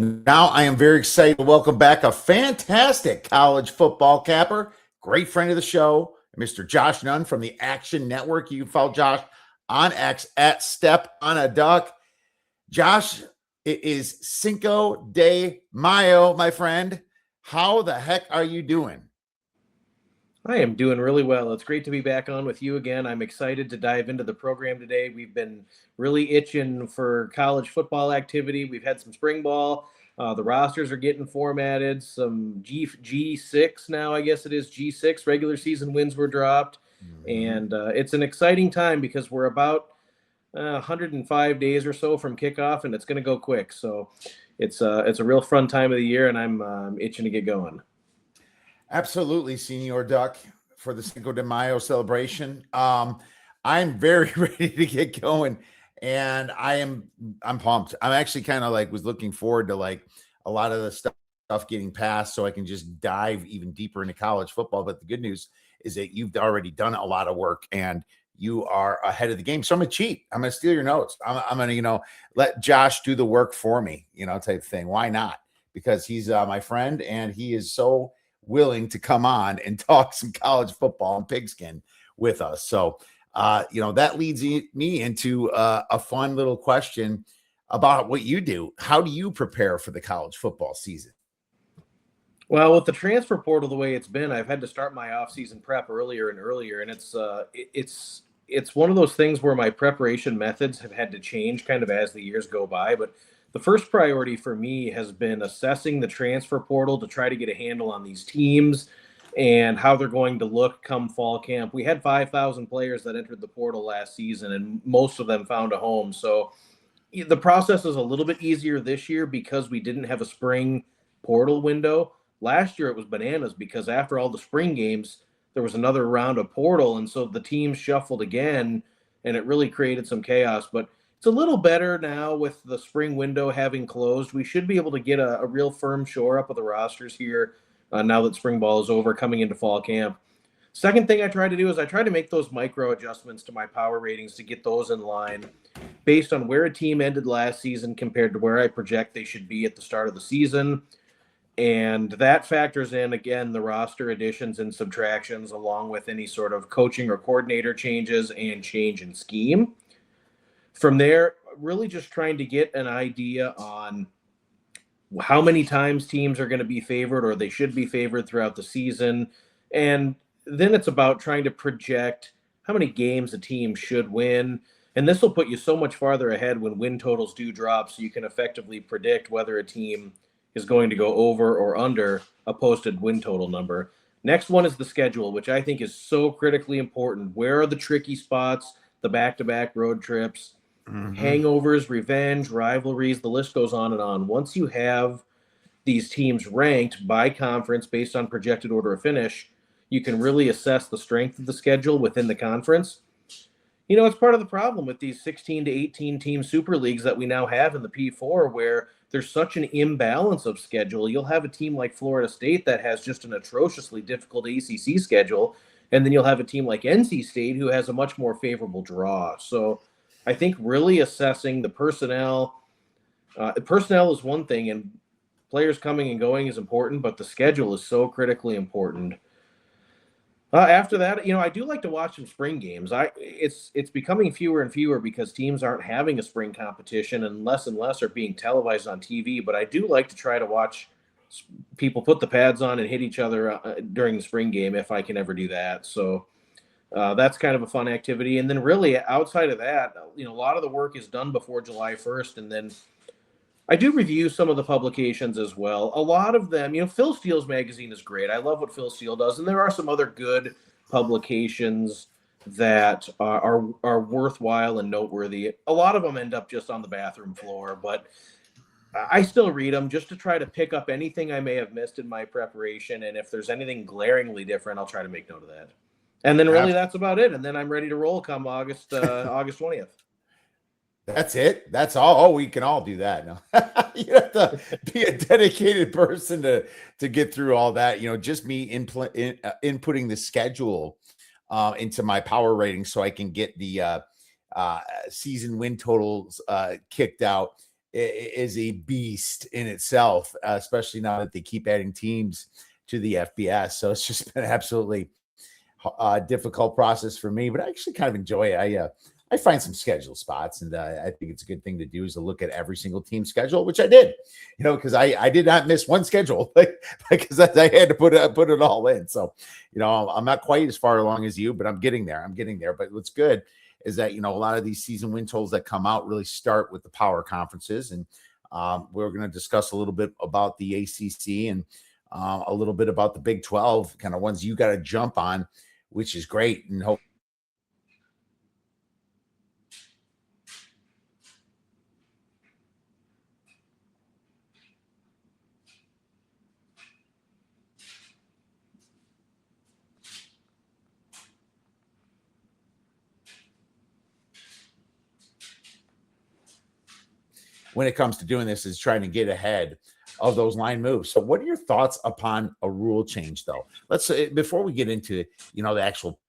Now I am very excited to welcome back a fantastic college football capper, great friend of the show, Mr. Josh Nunn from the Action Network. You can follow Josh on X at Step on a Duck. Josh, it is Cinco de Mayo, my friend. How the heck are you doing? I am doing really well. It's great to be back on with you again. I'm excited to dive into the program today. We've been really itching for college football activity. We've had some spring ball. The rosters are getting formatted. Some G6 now, I guess it is G6. Regular season wins were dropped. And it's an exciting time because we're about 105 days or so from kickoff, and it's going to go quick. So it's a real fun time of the year, and I'm itching to get going. Absolutely, Senor Duck, for the Cinco de Mayo celebration. I'm very ready to get going, and I'm pumped. I'm actually kind of was looking forward to a lot of the stuff getting passed, so I can just dive even deeper into college football. But the good news is that you've already done a lot of work and you are ahead of the game. So I'm gonna cheat. I'm gonna steal your notes. I'm gonna let Josh do the work for me, type thing. Why not? Because he's my friend and he is so willing to come on and talk some college football and pigskin with us. So, that leads me into a fun little question about what you do. How do you prepare for the college football season? Well, with the transfer portal the way it's been, I've had to start my off-season prep earlier and earlier, and it's one of those things where my preparation methods have had to change kind of as the years go by. But the first priority for me has been assessing the transfer portal to try to get a handle on these teams and how they're going to look come fall camp. We had 5,000 players that entered the portal last season, and most of them found a home. So the process is a little bit easier this year because we didn't have a spring portal window. Last year it was bananas because after all the spring games, there was another round of portal, and so the teams shuffled again, and it really created some chaos. But it's a little better now with the spring window having closed. We should be able to get a real firm shore up of the rosters here now that spring ball is over, coming into fall camp. Second thing I try to do is I try to make those micro adjustments to my power ratings to get those in line based on where a team ended last season compared to where I project they should be at the start of the season. And that factors in, again, the roster additions and subtractions, along with any sort of coaching or coordinator changes and change in scheme. From there, really just trying to get an idea on how many times teams are going to be favored or they should be favored throughout the season. And then it's about trying to project how many games a team should win. And this will put you so much farther ahead when win totals do drop, so you can effectively predict whether a team is going to go over or under a posted win total number. Next one is the schedule, which I think is so critically important. Where are the tricky spots, the back-to-back road trips, hangovers, revenge, rivalries, the list goes on and on. Once you have these teams ranked by conference based on projected order of finish, you can really assess the strength of the schedule within the conference. It's part of the problem with these 16 to 18 team super leagues that we now have in the P4, where there's such an imbalance of schedule. You'll have a team like Florida State that has just an atrociously difficult ACC schedule, and then you'll have a team like NC State who has a much more favorable draw. So I think really assessing the personnel is one thing, and players coming and going is important, but the schedule is so critically important. After that, I do like to watch some spring games. It's becoming fewer and fewer because teams aren't having a spring competition, and less are being televised on TV. But I do like to try to watch people put the pads on and hit each other during the spring game if I can ever do that. So that's kind of a fun activity. And then really outside of that, a lot of the work is done before July 1st, and then I do review some of the publications as well. A lot of them, Phil Steele's magazine is great. I love what Phil Steele does, and there are some other good publications that are worthwhile and noteworthy. A lot of them end up just on the bathroom floor, but I still read them just to try to pick up anything I may have missed in my preparation, and if there's anything glaringly different, I'll try to make note of that. And then really that's about it, and then I'm ready to roll come August 20th. That's it. That's all. Oh, we can all do that. No, you have to be a dedicated person to get through all that. Just me inputting the schedule into my power rating so I can get the season win totals kicked out. is a beast in itself, especially now that they keep adding teams to the FBS. So it's just been absolutely difficult process for me, but I actually kind of enjoy it. I find some schedule spots, and I think it's a good thing to do is to look at every single team schedule, which I did, because I did not miss one schedule, because I had to put it all in. So, I'm not quite as far along as you, but I'm getting there. But what's good is that, a lot of these season win totals that come out really start with the power conferences. And we're going to discuss a little bit about the ACC and a little bit about the Big 12, kind of ones you got to jump on, which is great. And hope when it comes to doing this is trying to get ahead of those line moves. So what are your thoughts upon a rule change, though? Let's say, before we get into, the actual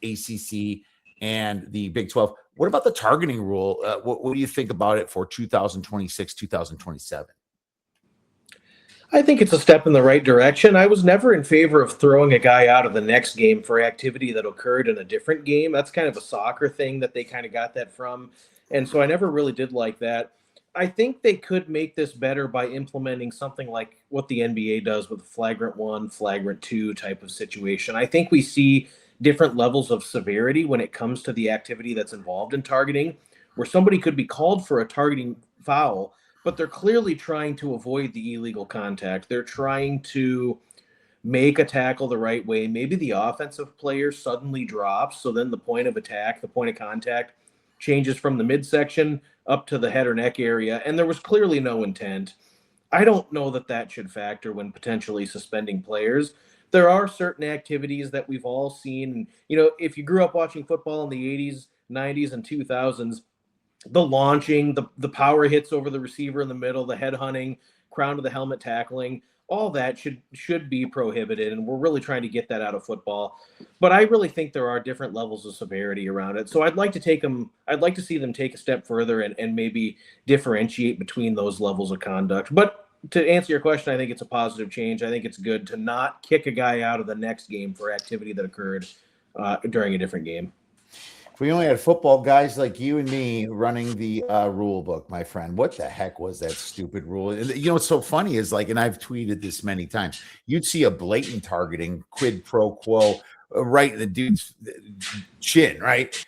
ACC and the Big 12, what about the targeting rule? What do you think about it for 2026, 2027? I think it's a step in the right direction. I was never in favor of throwing a guy out of the next game for activity that occurred in a different game. That's kind of a soccer thing that they kind of got that from. And so I never really did like that. I think they could make this better by implementing something like what the NBA does with flagrant 1, flagrant 2 type of situation. I think we see different levels of severity when it comes to the activity that's involved in targeting, where somebody could be called for a targeting foul, but they're clearly trying to avoid the illegal contact. They're trying to make a tackle the right way. Maybe the offensive player suddenly drops, so then the point of attack, the point of contact, changes from the midsection up to the head or neck area, and there was clearly no intent. I don't know that should factor when potentially suspending players. There are certain activities that we've all seen. If you grew up watching football in the 80s, 90s, and 2000s, the launching, the power hits over the receiver in the middle, the head hunting, crown to the helmet tackling, all that should be prohibited, and we're really trying to get that out of football. But I really think there are different levels of severity around it. So I'd like to see them take a step further and maybe differentiate between those levels of conduct. But to answer your question, I think it's a positive change. I think it's good to not kick a guy out of the next game for activity that occurred during a different game. If we only had football guys like you and me running the rule book, my friend, what the heck was that stupid rule? What's so funny is and I've tweeted this many times, you'd see a blatant targeting, quid pro quo, right in the dude's chin, right?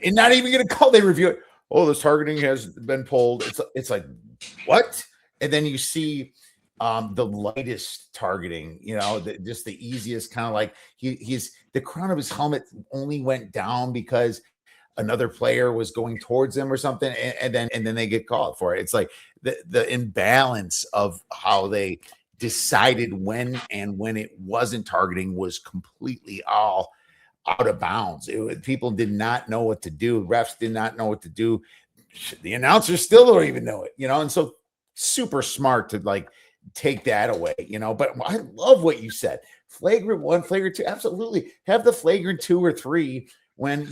And not even going to call, they review it. Oh, this targeting has been pulled. It's like, what? And then you see the lightest targeting, just the easiest kind of like he's the crown of his helmet only went down because another player was going towards him or something, and then they get called for it. It's like the imbalance of how they decided when it wasn't targeting was completely all out of bounds. People did not know what to do. Refs did not know what to do. The announcers still don't even know it, and so super smart to take that away, but I love what you said. Flagrant 1, flagrant 2, absolutely. Have the flagrant 2 or 3 when,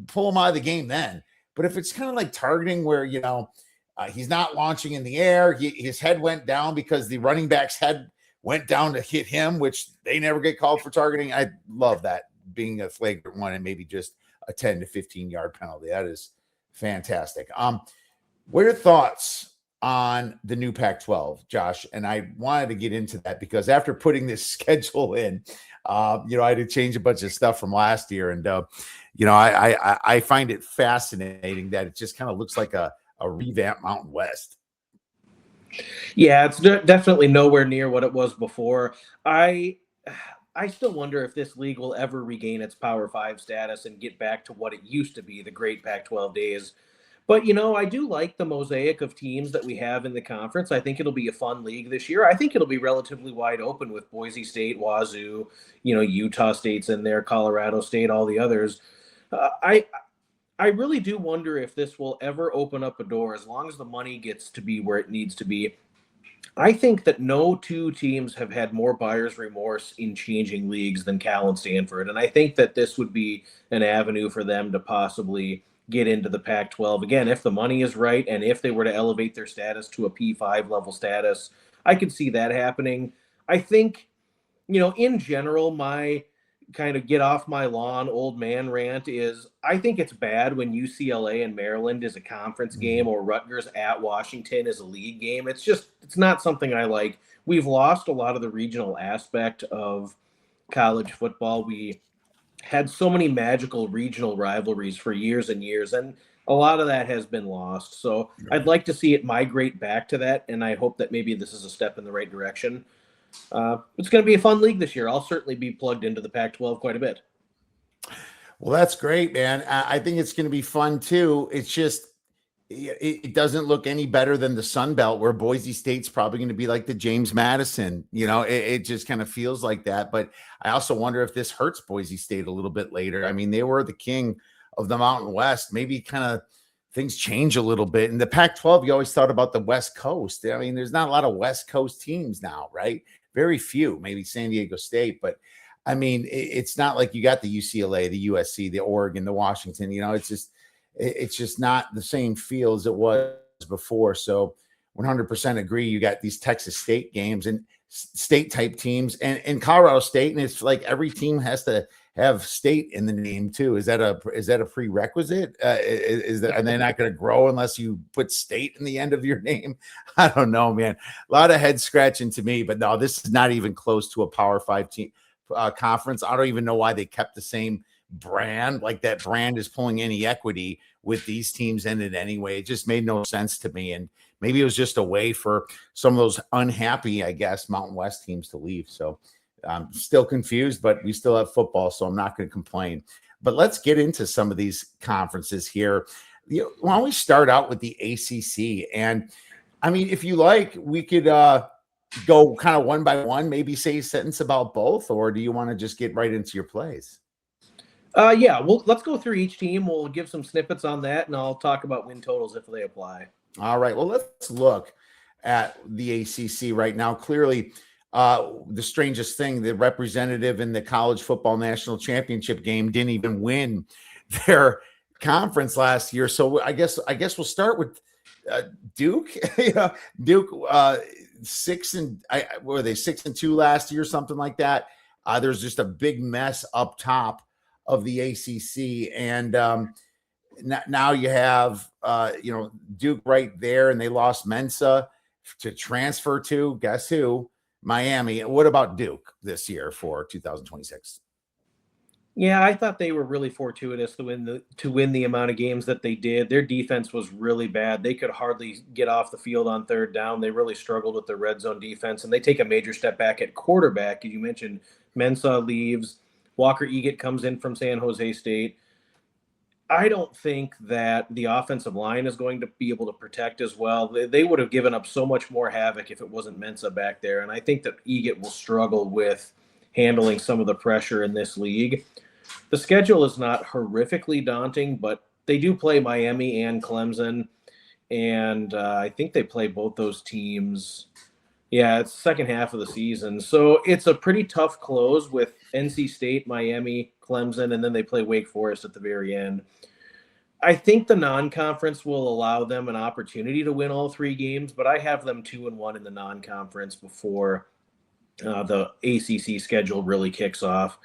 pull him out of the game then. But if it's kind of like targeting where, he's not launching in the air, his head went down because the running back's head went down to hit him, which they never get called for targeting. I love that being a flagrant 1 and maybe just a 10 to 15 yard penalty. That is fantastic. What are your thoughts on the new Pac-12, Josh? And I wanted to get into that because after putting this schedule in, I had to change a bunch of stuff from last year. And, I find it fascinating that it just kind of looks like a revamped Mountain West. Yeah, it's definitely nowhere near what it was before. I still wonder if this league will ever regain its Power 5 status and get back to what it used to be, the great Pac-12 days. But, I do like the mosaic of teams that we have in the conference. I think it'll be a fun league this year. I think it'll be relatively wide open with Boise State, Wazoo, Utah State's in there, Colorado State, all the others. I really do wonder if this will ever open up a door as long as the money gets to be where it needs to be. I think that no two teams have had more buyer's remorse in changing leagues than Cal and Stanford. And I think that this would be an avenue for them to possibly get into the Pac-12. Again, if the money is right and if they were to elevate their status to a P5 level status, I could see that happening. I think, in general, my kind of get off my lawn old man rant is I think it's bad when UCLA and Maryland is a conference game or Rutgers at Washington is a league game. It's not something I like. We've lost a lot of the regional aspect of college football. We had so many magical regional rivalries for years and years, and a lot of that has been lost. So I'd like to see it migrate back to that, and I hope that maybe this is a step in the right direction. It's going to be a fun league this year. I'll certainly be plugged into the Pac-12 quite a bit. Well, that's great, man. I think it's going to be fun too. It's just, it doesn't look any better than the Sun Belt, where Boise State's probably going to be like the James Madison. It just kind of feels like that. But I also wonder if this hurts Boise State a little bit later. I mean, they were the king of the Mountain West. Maybe kind of things change a little bit. In the Pac-12, you always thought about the West Coast. I mean, there's not a lot of West Coast teams now, right? Very few, maybe San Diego State. But I mean, it's not like you got the UCLA, the USC, the Oregon, the Washington. It's just not the same feel as it was before. So 100% agree. You got these Texas State games and state type teams and Colorado State. And it's like every team has to have state in the name too. Is that a prerequisite? Are they not going to grow unless you put state in the end of your name? I don't know, man. A lot of head scratching to me, but no, this is not even close to a Power 5 team conference. I don't even know why they kept the same brand. Like that brand is pulling any equity with these teams in it anyway. It just made no sense to me. And maybe it was just a way for some of those unhappy, I guess, Mountain West teams to leave. So I'm still confused, but we still have football, so I'm not going to complain. But let's get into some of these conferences here. Why don't we start out with the ACC? And I mean, if you like, we could go kind of one by one, maybe say a sentence about both, or do you want to just get right into your plays? Yeah, well, let's go through each team. We'll give some snippets on that, and I'll talk about win totals if they apply. All right. Well, let's look at the ACC right now. Clearly, the strangest thing, the representative in the college football national championship game didn't even win their conference last year. So I guess we'll start with Duke. Duke 6-2 last year, something like that. There's just a big mess up top of the ACC, and now you have Duke right there, and they lost Mensa to transfer to guess who? Miami. What about Duke this year for 2026? Yeah, I thought they were really fortuitous to win the amount of games that they did. Their defense was really bad. They could hardly get off the field on third down. They really struggled with their red zone defense, and they take a major step back at quarterback. As you mentioned, Mensah leaves. Walker Eget comes in from San Jose State. I don't think that the offensive line is going to be able to protect as well. They would have given up so much more havoc if it wasn't Mensah back there, and I think that Eget will struggle with handling some of the pressure in this league. The schedule is not horrifically daunting, but they do play Miami and Clemson, and I think they play both those teams. Yeah, it's the second half of the season. So it's a pretty tough close with NC State, Miami, Clemson, and then they play Wake Forest at the very end. I think the non-conference will allow them an opportunity to win all three games, but I have them 2-1 in the non-conference before the ACC schedule really kicks off.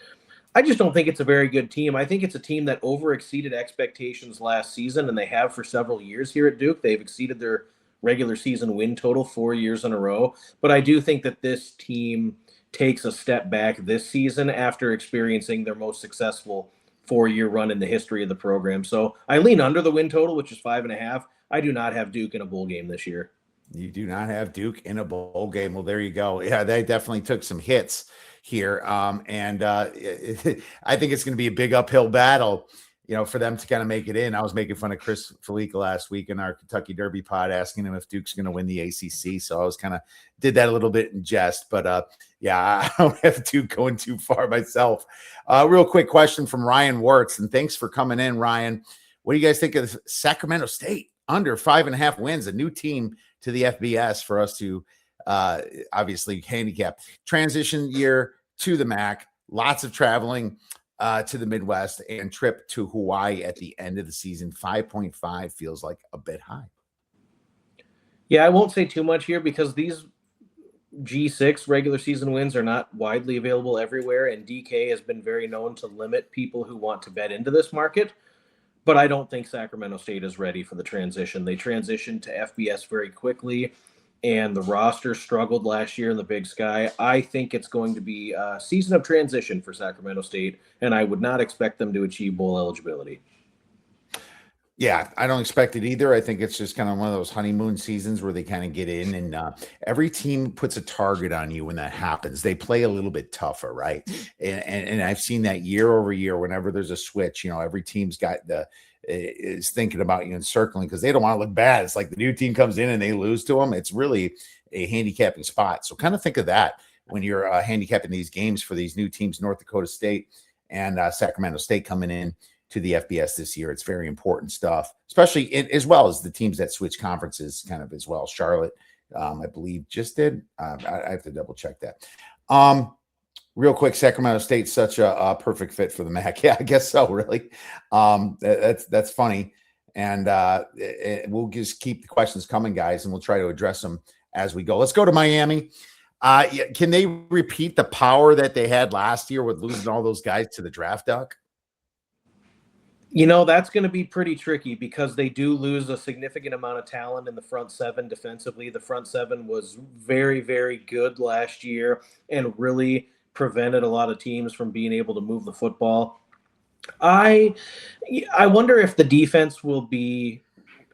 I just don't think it's a very good team. I think it's a team that overexceeded expectations last season, and they have for several years here at Duke. They've exceeded their regular season win total 4 years in a row. But I do think that this team takes a step back this season after experiencing their most successful 4-year run in the history of the program. So I lean under the win total, which is 5.5. I do not have Duke in a bowl game this year. You do not have Duke in a bowl game. Well, there you go. Yeah, they definitely took some hits here. I think it's going to be a big uphill battle, for them to kind of make it in. I was making fun of Chris Felica last week in our Kentucky Derby pod, asking him if Duke's going to win the ACC. So I was did that a little bit in jest, but yeah, I don't have Duke going too far myself. Real quick question from Ryan Wirtz, and thanks for coming in, Ryan. What do you guys think of Sacramento State under 5.5 wins, a new team to the FBS for us to obviously handicap? Transition year to the MAC, lots of traveling. to the Midwest and trip to Hawaii at the end of the season. 5.5 feels like a bit high. Yeah, I won't say too much here because these G6 regular season wins are not widely available everywhere, and DK has been very known to limit people who want to bet into this market. But I don't think Sacramento State is ready for the transition. They transitioned to FBS very quickly, and the roster struggled last year in the Big Sky. I think it's going to be a season of transition for Sacramento State, and I would not expect them to achieve bowl eligibility. Yeah, I don't expect it either. I think it's just kind of one of those honeymoon seasons where they kind of get in, and every team puts a target on you when that happens. They play a little bit tougher, right? And I've seen that year over year. Whenever there's a switch, every team's got is thinking about you and circling because they don't want to look bad. It's like the new team comes in and they lose to them. It's really a handicapping spot. So kind of think of that when you're handicapping these games for these new teams, North Dakota State and Sacramento State coming in to the FBS this year. It's very important stuff, especially as well as the teams that switch conferences kind of as well. Charlotte, I believe, just did. I have to double check that. Real quick, Sacramento State's such a perfect fit for the MAC. Yeah, I guess so, really. That's funny. And we'll just keep the questions coming, guys, and we'll try to address them as we go. Let's go to Miami. Can they repeat the power that they had last year with losing all those guys to the draft, Duck? That's going to be pretty tricky because they do lose a significant amount of talent in the front seven defensively. The front seven was very, very good last year and really prevented a lot of teams from being able to move the football. I wonder if the defense will be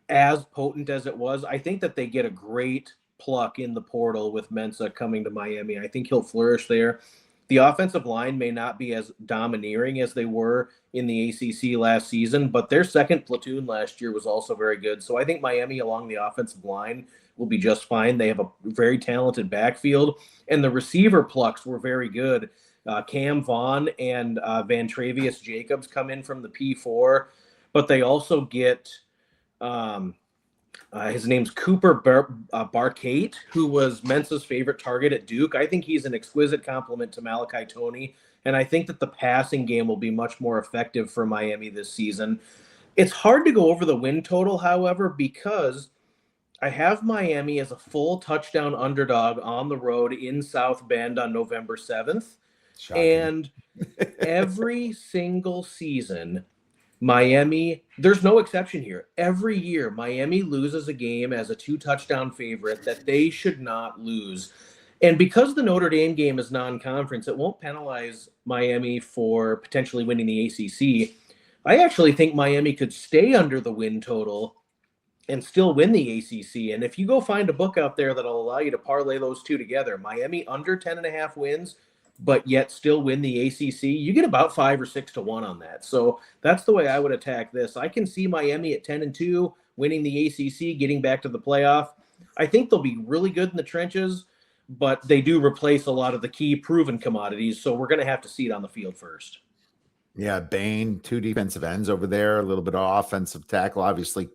as potent as it was. I think that they get a great pluck in the portal with Mensah coming to Miami. I think he'll flourish there. The offensive line may not be as domineering as they were in the ACC last season, but their second platoon last year was also very good. So I think Miami along the offensive line will be just fine. They have a very talented backfield, and the receiver plucks were very good. Cam Vaughn and Van Travius Jacobs come in from the P4, but they also get his name's Cooper Barcate, who was Mensah's favorite target at Duke. I think he's an exquisite compliment to Malachi Toney, and I think that the passing game will be much more effective for Miami this season. It's hard to go over the win total, however, because I have Miami as a full touchdown underdog on the road in South Bend on November 7th. Shocking. And every single season, Miami, there's no exception here. Every year, Miami loses a game as a 2-touchdown favorite that they should not lose. And because the Notre Dame game is non-conference, it won't penalize Miami for potentially winning the ACC. I actually think Miami could stay under the win total and still win the ACC. And if you go find a book out there that'll allow you to parlay those two together, Miami under 10.5 wins, but yet still win the ACC, you get about 5 or 6 to 1 on that. So that's the way I would attack this. I can see Miami at 10-2, winning the ACC, getting back to the playoff. I think they'll be really good in the trenches, but they do replace a lot of the key proven commodities. So we're going to have to see it on the field first. Yeah, Bain, 2 defensive ends over there, a little bit of offensive tackle, obviously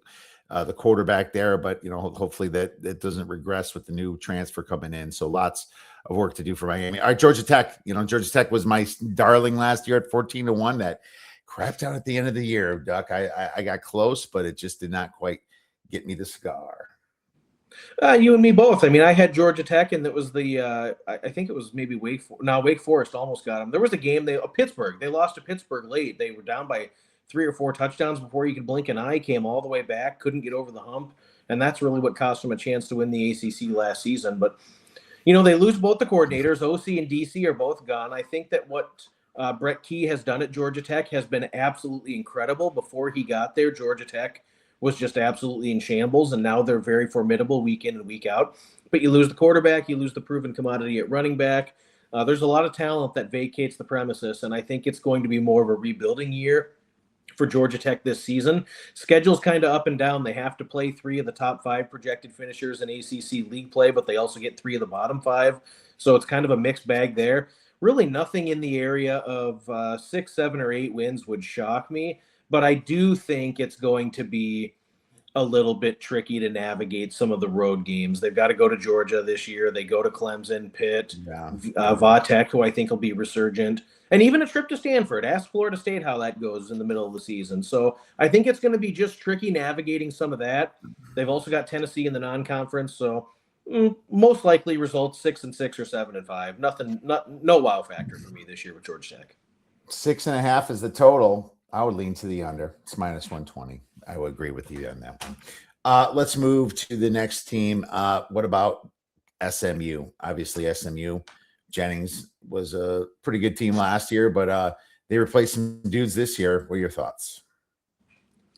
the quarterback there, but hopefully that doesn't regress with the new transfer coming in. So lots of work to do for Miami. All right, Georgia Tech. Georgia Tech was my darling last year at 14-1. That crapped out at the end of the year, Duck. I got close, but it just did not quite get me the cigar. You and me both. I mean, I had Georgia Tech, and it was the I think it was maybe Wake Forest almost got them. There was a game Pittsburgh. They lost to Pittsburgh late. They were down by 3 or 4 touchdowns before you could blink an eye. Came all the way back, couldn't get over the hump, and that's really what cost them a chance to win the ACC last season. But they lose both the coordinators. OC and DC are both gone. I think that what Brett Key has done at Georgia Tech has been absolutely incredible. Before he got there, Georgia Tech was just absolutely in shambles, and now they're very formidable week in and week out. But you lose the quarterback, you lose the proven commodity at running back. There's a lot of talent that vacates the premises, and I think it's going to be more of a rebuilding year for Georgia Tech this season. Schedule's kind of up and down. They have to play 3 of the top 5 projected finishers in ACC league play, but they also get 3 of the bottom 5. So it's kind of a mixed bag there. Really nothing in the area of 6, 7, or 8 wins would shock me, but I do think it's going to be a little bit tricky to navigate some of the road games. They've got to go to Georgia this year. They go to Clemson, Pitt, Yeah. Vatech, who I think will be resurgent, and even a trip to Stanford. Ask Florida State how that goes in the middle of the season. So I think it's going to be just tricky navigating some of that. They've also got Tennessee in the non-conference, so most likely results 6-6 or 7-5. No wow factor for me this year with Georgia Tech. 6.5 is the total. I would lean to the under. It's -120. I would agree with you on that one. Let's move to the next team. What about SMU? Obviously, SMU. Jennings was a pretty good team last year, but they replaced some dudes this year. What are your thoughts?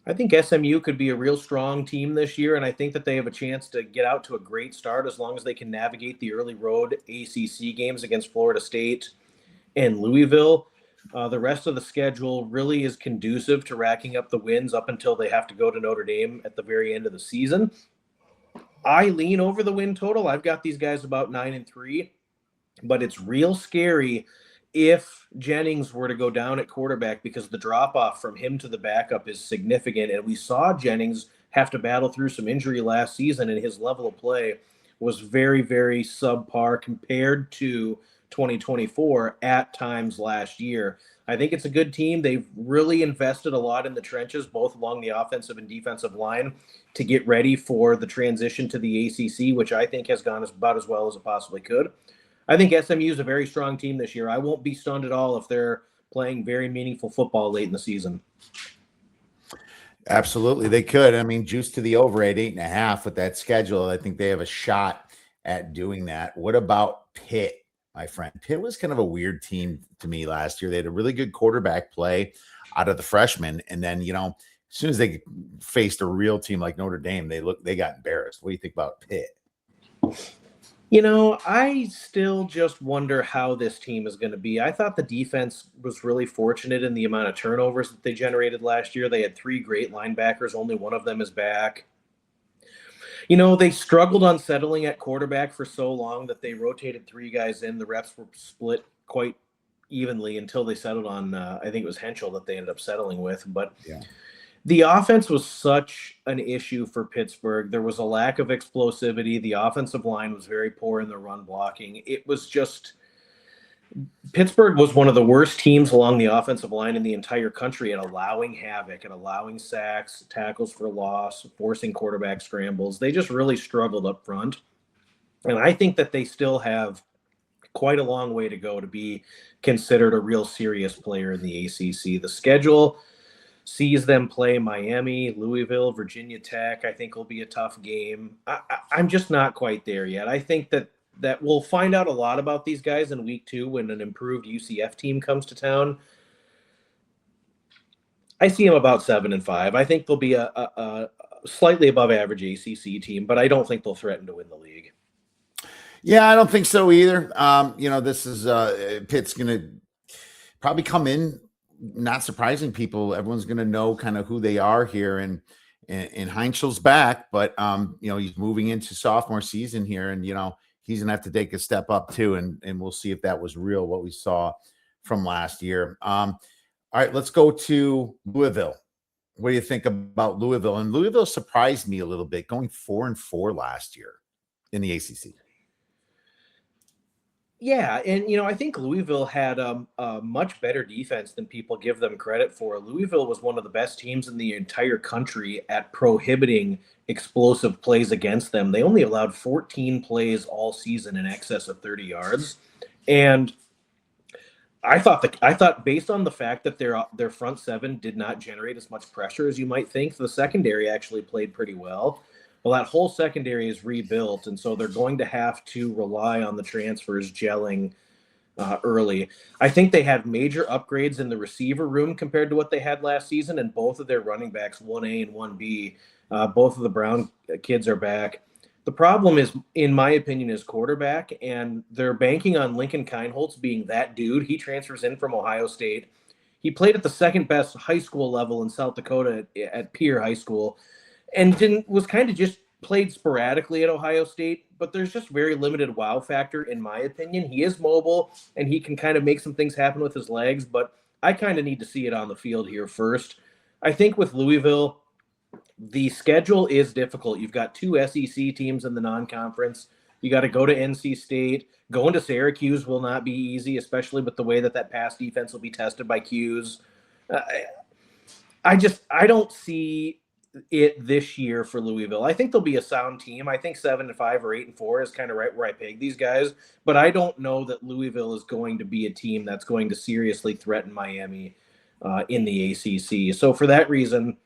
I think SMU could be a real strong team this year, and I think that they have a chance to get out to a great start as long as they can navigate the early road ACC games against Florida State and Louisville. The rest of the schedule really is conducive to racking up the wins up until they have to go to Notre Dame at the very end of the season. I lean over the win total. I've got these guys about 9-3, but it's real scary if Jennings were to go down at quarterback because the drop off from him to the backup is significant. And we saw Jennings have to battle through some injury last season, and his level of play was very, very subpar compared to 2024 at times last year. I think it's a good team. They've really invested a lot in the trenches, both along the offensive and defensive line, to get ready for the transition to the ACC, which I think has gone about as well as it possibly could. I think SMU is a very strong team this year. I won't be stunned at all if they're playing very meaningful football late in the season. Absolutely, they could. I mean, juice to the over at 8.5 with that schedule. I think they have a shot at doing that. What about Pitt, my friend? Pitt was kind of a weird team to me last year. They had a really good quarterback play out of the freshmen, and then as soon as they faced a real team like Notre Dame, they got embarrassed. What do you think about Pitt? I still just wonder how this team is going to be. I thought the defense was really fortunate in the amount of turnovers that they generated last year. They had 3 great linebackers. Only one of them is back. They struggled on settling at quarterback for so long that they rotated 3 guys in. The reps were split quite evenly until they settled on, I think it was Henschel that they ended up settling with. But yeah. The offense was such an issue for Pittsburgh. There was a lack of explosivity. The offensive line was very poor in the run blocking. It was just Pittsburgh was one of the worst teams along the offensive line in the entire country at allowing havoc, at allowing sacks, tackles for loss, forcing quarterback scrambles. They just really struggled up front. And I think that they still have quite a long way to go to be considered a real serious player in the ACC. The schedule sees them play Miami, Louisville, Virginia Tech. I think will be a tough game. I'm just not quite there yet. I think that we'll find out a lot about these guys in week 2 when an improved UCF team comes to town. I see them about 7-5. I think they'll be a slightly above average ACC team, but I don't think they'll threaten to win the league. Yeah, I don't think so either. This is Pitt's going to probably come in not surprising people. Everyone's going to know kind of who they are here, and Heinzel's back, but he's moving into sophomore season here, and he's going to have to take a step up too, and we'll see if that was real what we saw from last year. All right, let's go to Louisville. What do you think about Louisville? And Louisville surprised me a little bit, going 4-4 last year in the ACC. Yeah, and I think Louisville had a much better defense than people give them credit for. Louisville was one of the best teams in the entire country at prohibiting explosive plays against them. They only allowed 14 plays all season in excess of 30 yards, and I thought based on the fact that their front seven did not generate as much pressure as you might think, the secondary actually played pretty well. Well, that whole secondary is rebuilt, and so they're going to have to rely on the transfers gelling early. I think they had major upgrades in the receiver room compared to what they had last season, and both of their running backs, 1A and 1B, both of the Brown kids are back. The problem is, in my opinion, is quarterback, and they're banking on Lincoln Kienholz being that dude. He transfers in from Ohio State. He played at the second best high school level in South Dakota at Pierre High School, and was kind of just played sporadically at Ohio State, but there's just very limited wow factor, in my opinion. He is mobile, and he can kind of make some things happen with his legs, but I kind of need to see it on the field here first. I think with Louisville, the schedule is difficult. You've got 2 SEC teams in the non-conference. You got to go to NC State. Going to Syracuse will not be easy, especially with the way that pass defense will be tested by Qs. I don't see it this year for Louisville. I think they'll be a sound team. I think 7-5 or 8-4 is kind of right where I peg these guys. But I don't know that Louisville is going to be a team that's going to seriously threaten Miami in the ACC. So for that reason,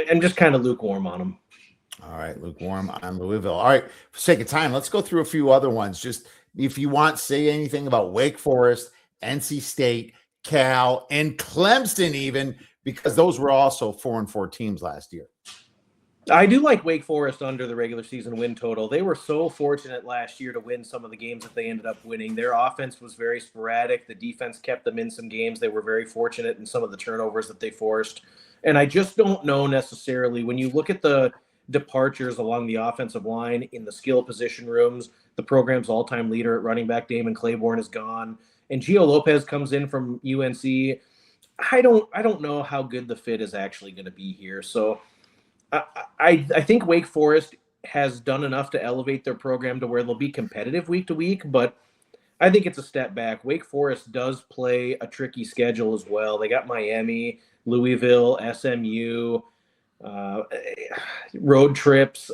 I'm just kind of lukewarm on them. All right, lukewarm on Louisville. All right, for sake of time, let's go through a few other ones. Just if you want, say anything about Wake Forest, NC State, Cal, and Clemson even, because those were also 4-4 teams last year. I do like Wake Forest under the regular season win total. They were so fortunate last year to win some of the games that they ended up winning. Their offense was very sporadic. The defense kept them in some games. They were very fortunate in some of the turnovers that they forced. And I just don't know necessarily when you look at the departures along the offensive line in the skill position rooms, the program's all-time leader at running back, Damon Claiborne, is gone. And Gio Lopez comes in from UNC. I don't know how good the fit is actually going to be here. So I think Wake Forest has done enough to elevate their program to where they'll be competitive week to week, but I think it's a step back. Wake Forest does play a tricky schedule as well. They got Miami, Louisville, SMU, road trips.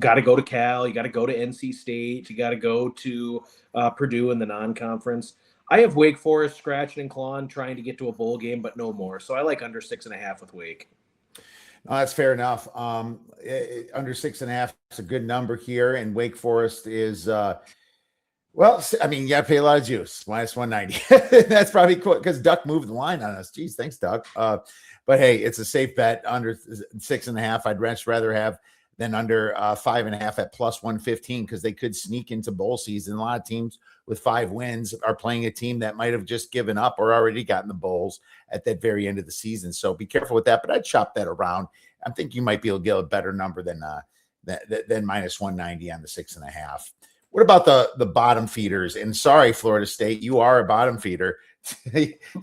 Got to go to Cal. You got to go to NC State. You got to go to Purdue in the non-conference. I have Wake Forest scratching and clawing, trying to get to a bowl game, but no more. So I like under 6.5 with Wake. No, that's fair enough. Under 6.5 is a good number here, and Wake Forest is well, I mean, you got to pay a lot of juice. -190. That's probably cool because Duck moved the line on us. Geez, thanks, Duck. But hey, it's a safe bet under 6.5. I'd rather have than under 5.5 at +115 because they could sneak into bowl season. A lot of teams with 5 wins are playing a team that might have just given up or already gotten the bowls at that very end of the season. So be careful with that. But I'd shop that around. I think you might be able to get a better number than -190 on the 6.5. What about the bottom feeders? And sorry, Florida State, you are a bottom feeder.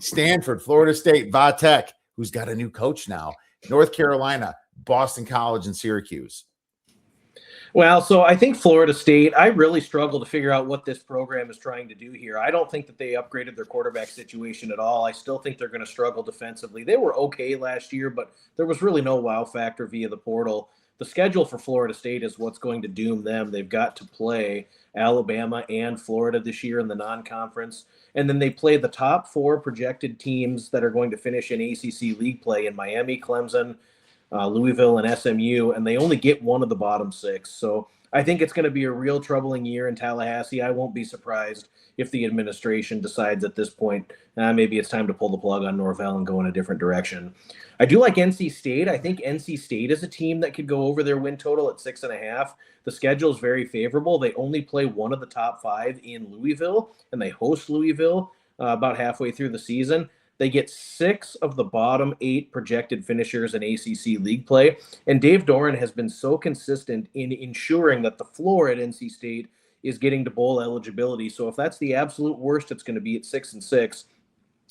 Stanford, Florida State, Va-Tech, who's got a new coach now, North Carolina, Boston College, and Syracuse. Well, so I think Florida State, I really struggle to figure out what this program is trying to do here. I don't think that they upgraded their quarterback situation at all. I still think they're going to struggle defensively. They were okay last year, but there was really no wow factor via the portal. The schedule for Florida State is what's going to doom them. They've got to play Alabama and Florida this year in the non-conference. And then they play the top 4 projected teams that are going to finish in ACC league play in Miami, Clemson, Louisville, and SMU, and they only get one of the bottom 6. So I think it's going to be a real troubling year in Tallahassee. I won't be surprised if the administration decides at this point, maybe it's time to pull the plug on Norvell and go in a different direction. I do like NC State. I think NC State is a team that could go over their win total at 6.5. The schedule is very favorable. They only play one of the top 5 in Louisville, and they host Louisville about halfway through the season. They get 6 of the bottom 8 projected finishers in ACC league play. And Dave Doran has been so consistent in ensuring that the floor at NC State is getting to bowl eligibility. So if that's the absolute worst, it's going to be at 6-6.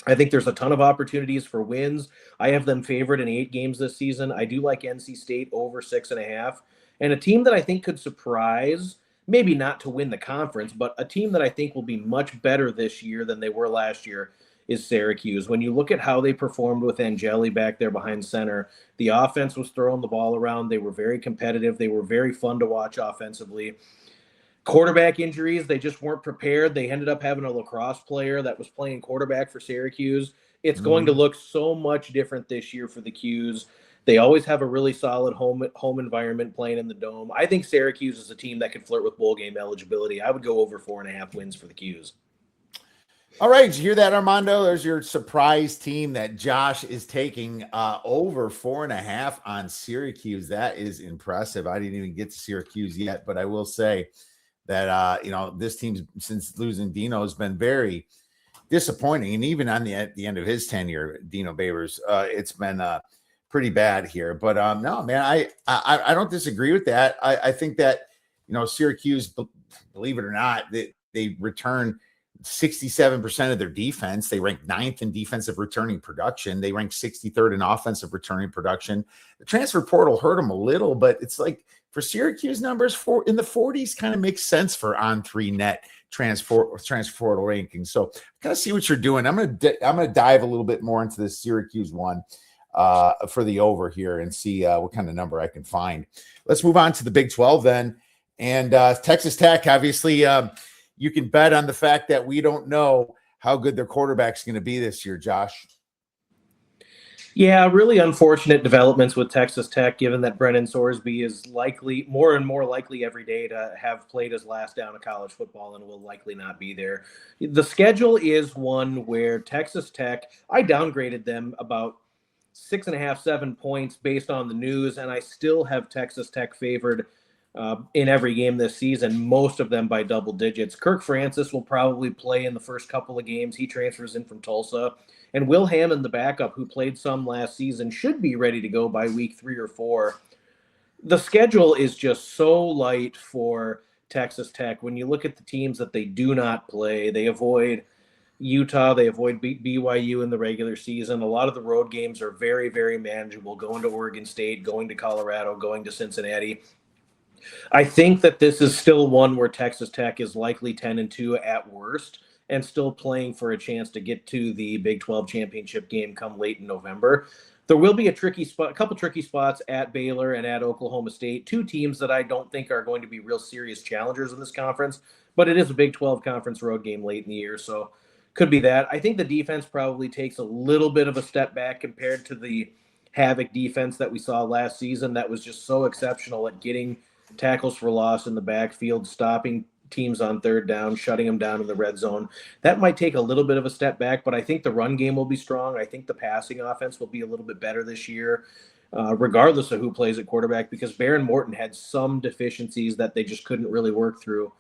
I think there's a ton of opportunities for wins. I have them favored in 8 games this season. I do like NC State over 6.5. And a team that I think could surprise, maybe not to win the conference, but a team that I think will be much better this year than they were last year is Syracuse. When you look at how they performed with Angeli back there behind center, the offense was throwing the ball around. They were very competitive. They were very fun to watch offensively. Quarterback injuries, they just weren't prepared. They ended up having a lacrosse player that was playing quarterback for Syracuse. It's going to look so much different this year for the Qs. They always have a really solid home environment playing in the Dome. I think Syracuse is a team that could flirt with bowl game eligibility. I would go over 4.5 wins for the Qs. All right, did you hear that, Armando? There's your surprise team that Josh is taking over 4.5 on Syracuse. That is impressive. I didn't even get to Syracuse yet, but I will say that this team, since losing Dino, has been very disappointing. And even at the end of his tenure, Dino Babers, it's been pretty bad here. But no, man, I don't disagree with that. I think that Syracuse, believe it or not, they return 67% of their defense. They rank 9th in defensive returning production. They rank 63rd in offensive returning production. The transfer portal hurt them a little, but it's like for Syracuse numbers in the 40s kind of makes sense for on-3 net transfer portal rankings. So kind of see what you're doing. I'm gonna dive a little bit more into this Syracuse one for the over here and see what kind of number I can find. Let's move on to the Big 12 then. And Texas Tech, obviously, you can bet on the fact that we don't know how good their quarterback's going to be this year, Josh. Yeah, really unfortunate developments with Texas Tech, given that Brennan Sorsby is likely, more and more likely every day, to have played his last down of college football and will likely not be there. The schedule is one where Texas Tech, I downgraded them about 6.5, 7 points based on the news, and I still have Texas Tech favored in every game this season, most of them by double digits. Kirk Francis will probably play in the first couple of games. He transfers in from Tulsa. And Will Hammond, the backup, who played some last season, should be ready to go by week 3 or 4. The schedule is just so light for Texas Tech. When you look at the teams that they do not play, they avoid Utah, they avoid BYU in the regular season. A lot of the road games are very, very manageable, going to Oregon State, going to Colorado, going to Cincinnati. I think that this is still one where Texas Tech is likely 10-2 at worst, and still playing for a chance to get to the Big 12 championship game come late in November. There will be a couple tricky spots at Baylor and at Oklahoma State, 2 teams that I don't think are going to be real serious challengers in this conference, but it is a Big 12 conference road game late in the year, so could be that. I think the defense probably takes a little bit of a step back compared to the Havoc defense that we saw last season that was just so exceptional at getting tackles for loss in the backfield, stopping teams on third down, shutting them down in the red zone. That might take a little bit of a step back, but I think the run game will be strong. I think the passing offense will be a little bit better this year, regardless of who plays at quarterback, because Baron Morton had some deficiencies that they just couldn't really work through.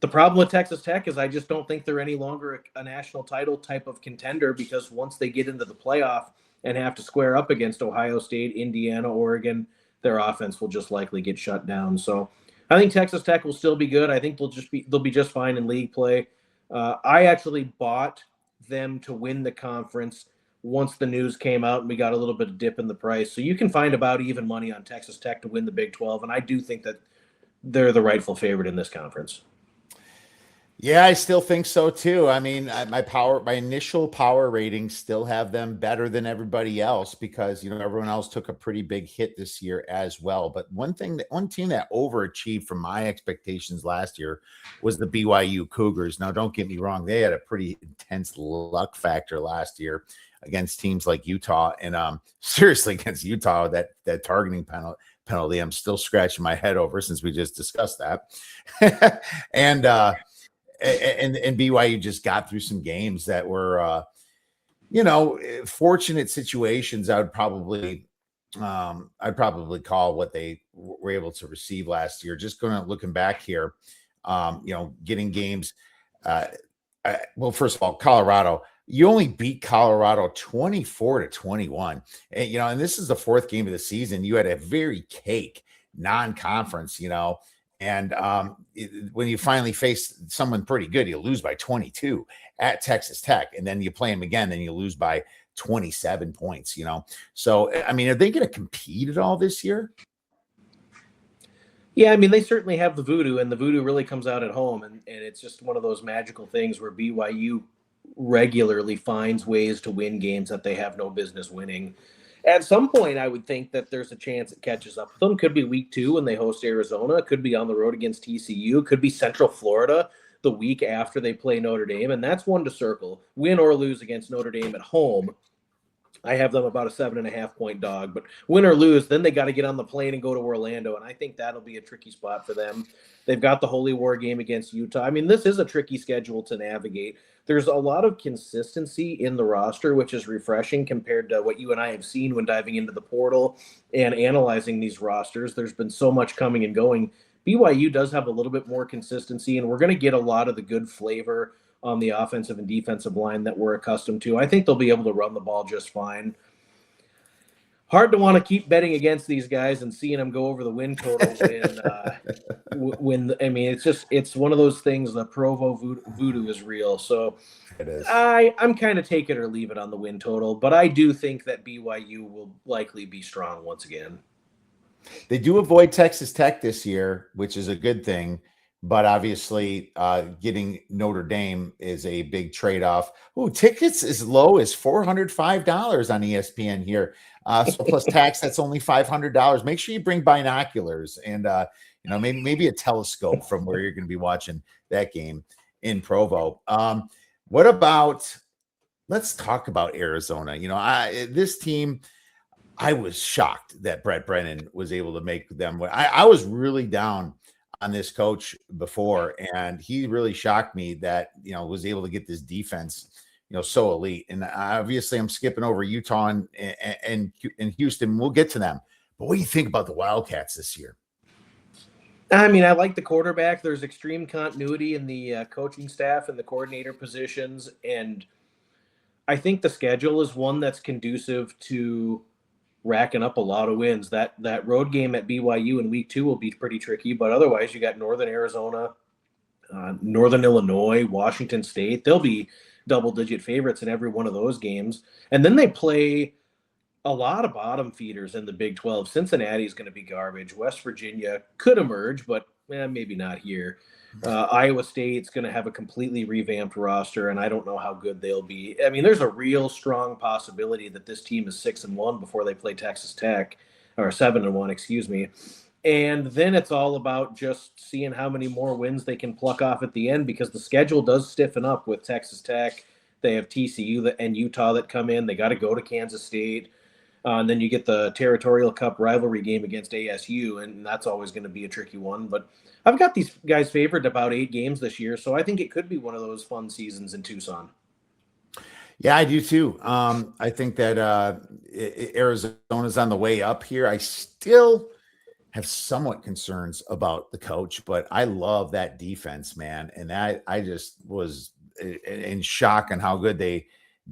The problem with Texas Tech is I just don't think they're any longer a national title type of contender, because once they get into the playoff and have to square up against Ohio State, Indiana, Oregon, their offense will just likely get shut down. So I think Texas Tech will still be good. I think they'll be just fine in league play. I actually bought them to win the conference once the news came out and we got a little bit of dip in the price. So you can find about even money on Texas Tech to win the Big 12, and I do think that they're the rightful favorite in this conference. Yeah, I still think so too. I mean, my initial power ratings still have them better than everybody else because, everyone else took a pretty big hit this year as well. But one team that overachieved from my expectations last year was the BYU Cougars. Now, don't get me wrong. They had a pretty intense luck factor last year against teams like Utah, and seriously against Utah, that targeting penalty, I'm still scratching my head over since we just discussed that. And BYU just got through some games that were, fortunate situations. I'd probably call what they were able to receive last year. Just looking back here, getting games. Well, first of all, Colorado. You only beat Colorado 24-21, and this is the 4th game of the season. You had a very cake non-conference, and when you finally face someone pretty good, you lose by 22 at Texas Tech, and then you play them again, then you lose by 27 points, So, I mean, are they going to compete at all this year? Yeah, I mean, they certainly have the voodoo, and the voodoo really comes out at home, and it's just one of those magical things where BYU regularly finds ways to win games that they have no business winning. At some point, I would think that there's a chance it catches up with them. Could be week 2 when they host Arizona. Could be on the road against TCU. Could be Central Florida the week after they play Notre Dame. And that's one to circle. Win or lose against Notre Dame at home, I have them about a 7.5-point dog. But win or lose, then they got to get on the plane and go to Orlando. And I think that'll be a tricky spot for them. They've got the Holy War game against Utah. I mean, this is a tricky schedule to navigate. There's a lot of consistency in the roster, which is refreshing compared to what you and I have seen when diving into the portal and analyzing these rosters. There's been so much coming and going. BYU does have a little bit more consistency, and we're going to get a lot of the good flavor on the offensive and defensive line that we're accustomed to. I think they'll be able to run the ball just fine. hard to want to keep betting against these guys and seeing them go over the win total when I mean, it's one of those things. The Provo voodoo is real. So It is. I'm kind of take it or leave it on the win total, but I do think that BYU will likely be strong once again. They do avoid Texas Tech this year, which is a good thing. But obviously, getting Notre Dame is a big trade-off. Oh, tickets as low as $405 on ESPN here. So plus tax, that's only $500. Make sure you bring binoculars and maybe a telescope from where you're going to be watching that game in Provo. What about? Let's talk about Arizona. This team. I was shocked that Brett Brennan was able to make them. I was really down on this coach before, and he really shocked me that was able to get this defense so elite. And obviously I'm skipping over Utah and Houston. We'll get to them, but what do you think about the Wildcats this year? I mean, I like the quarterback. There's extreme continuity in the coaching staff and the coordinator positions, and I think the schedule is one that's conducive to racking up a lot of wins. That road game at BYU in week 2 will be pretty tricky, but otherwise you got Northern Arizona, Northern Illinois, Washington State. They'll be double-digit favorites in every one of those games. And then they play a lot of bottom feeders in the Big 12. Cincinnati is going to be garbage. West Virginia could emerge, but maybe not here. Iowa State's going to have a completely revamped roster, and I don't know how good they'll be. I mean, there's a real strong possibility that this team is 6-1 before they play Texas Tech, or 7-1, excuse me. And then it's all about just seeing how many more wins they can pluck off at the end, because the schedule does stiffen up with Texas Tech. They have TCU and Utah that come in. They got to go to Kansas State. And then you get the Territorial Cup rivalry game against ASU, and that's always going to be a tricky one. But I've got these guys favored about 8 games this year, so I think it could be one of those fun seasons in Tucson. Yeah, I do too. I think that Arizona's on the way up here. I still have somewhat concerns about the coach, but I love that defense, man. And I just was in shock on how good they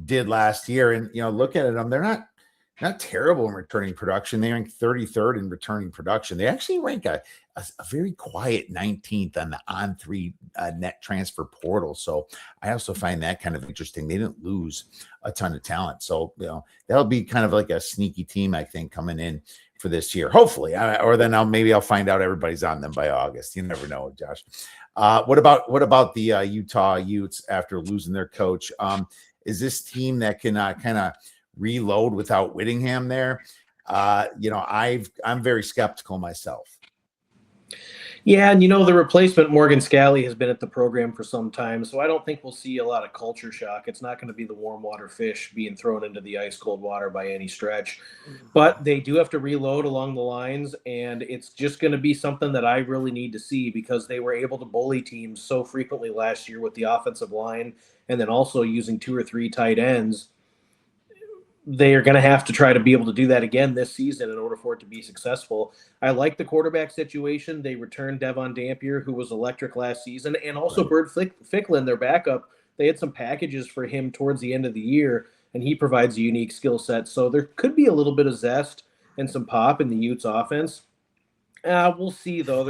did last year. And, looking at them, they're not terrible in returning production. They rank 33rd in returning production. They actually rank a very quiet 19th on the on-3 net transfer portal. So I also find that kind of interesting. They didn't lose a ton of talent. So, that'll be kind of like a sneaky team, I think, coming in for this year, hopefully. Or then I'll find out everybody's on them by August. You never know, Josh. What about the Utah Utes after losing their coach? Is this team that can kind of reload without Whittingham there? I'm very skeptical myself. Yeah, and the replacement Morgan Scalley has been at the program for some time, so I don't think we'll see a lot of culture shock. It's not going to be the warm water fish being thrown into the ice cold water by any stretch. But they do have to reload along the lines, and it's just going to be something that I really need to see, because they were able to bully teams so frequently last year with the offensive line, and then also using 2 or 3 tight ends. They are going to have to try to be able to do that again this season in order for it to be successful. I like the quarterback situation. They returned Devon Dampier, who was electric last season, and also Bird Ficklin, their backup. They had some packages for him towards the end of the year, and he provides a unique skill set. So there could be a little bit of zest and some pop in the Utes offense. We'll see, though.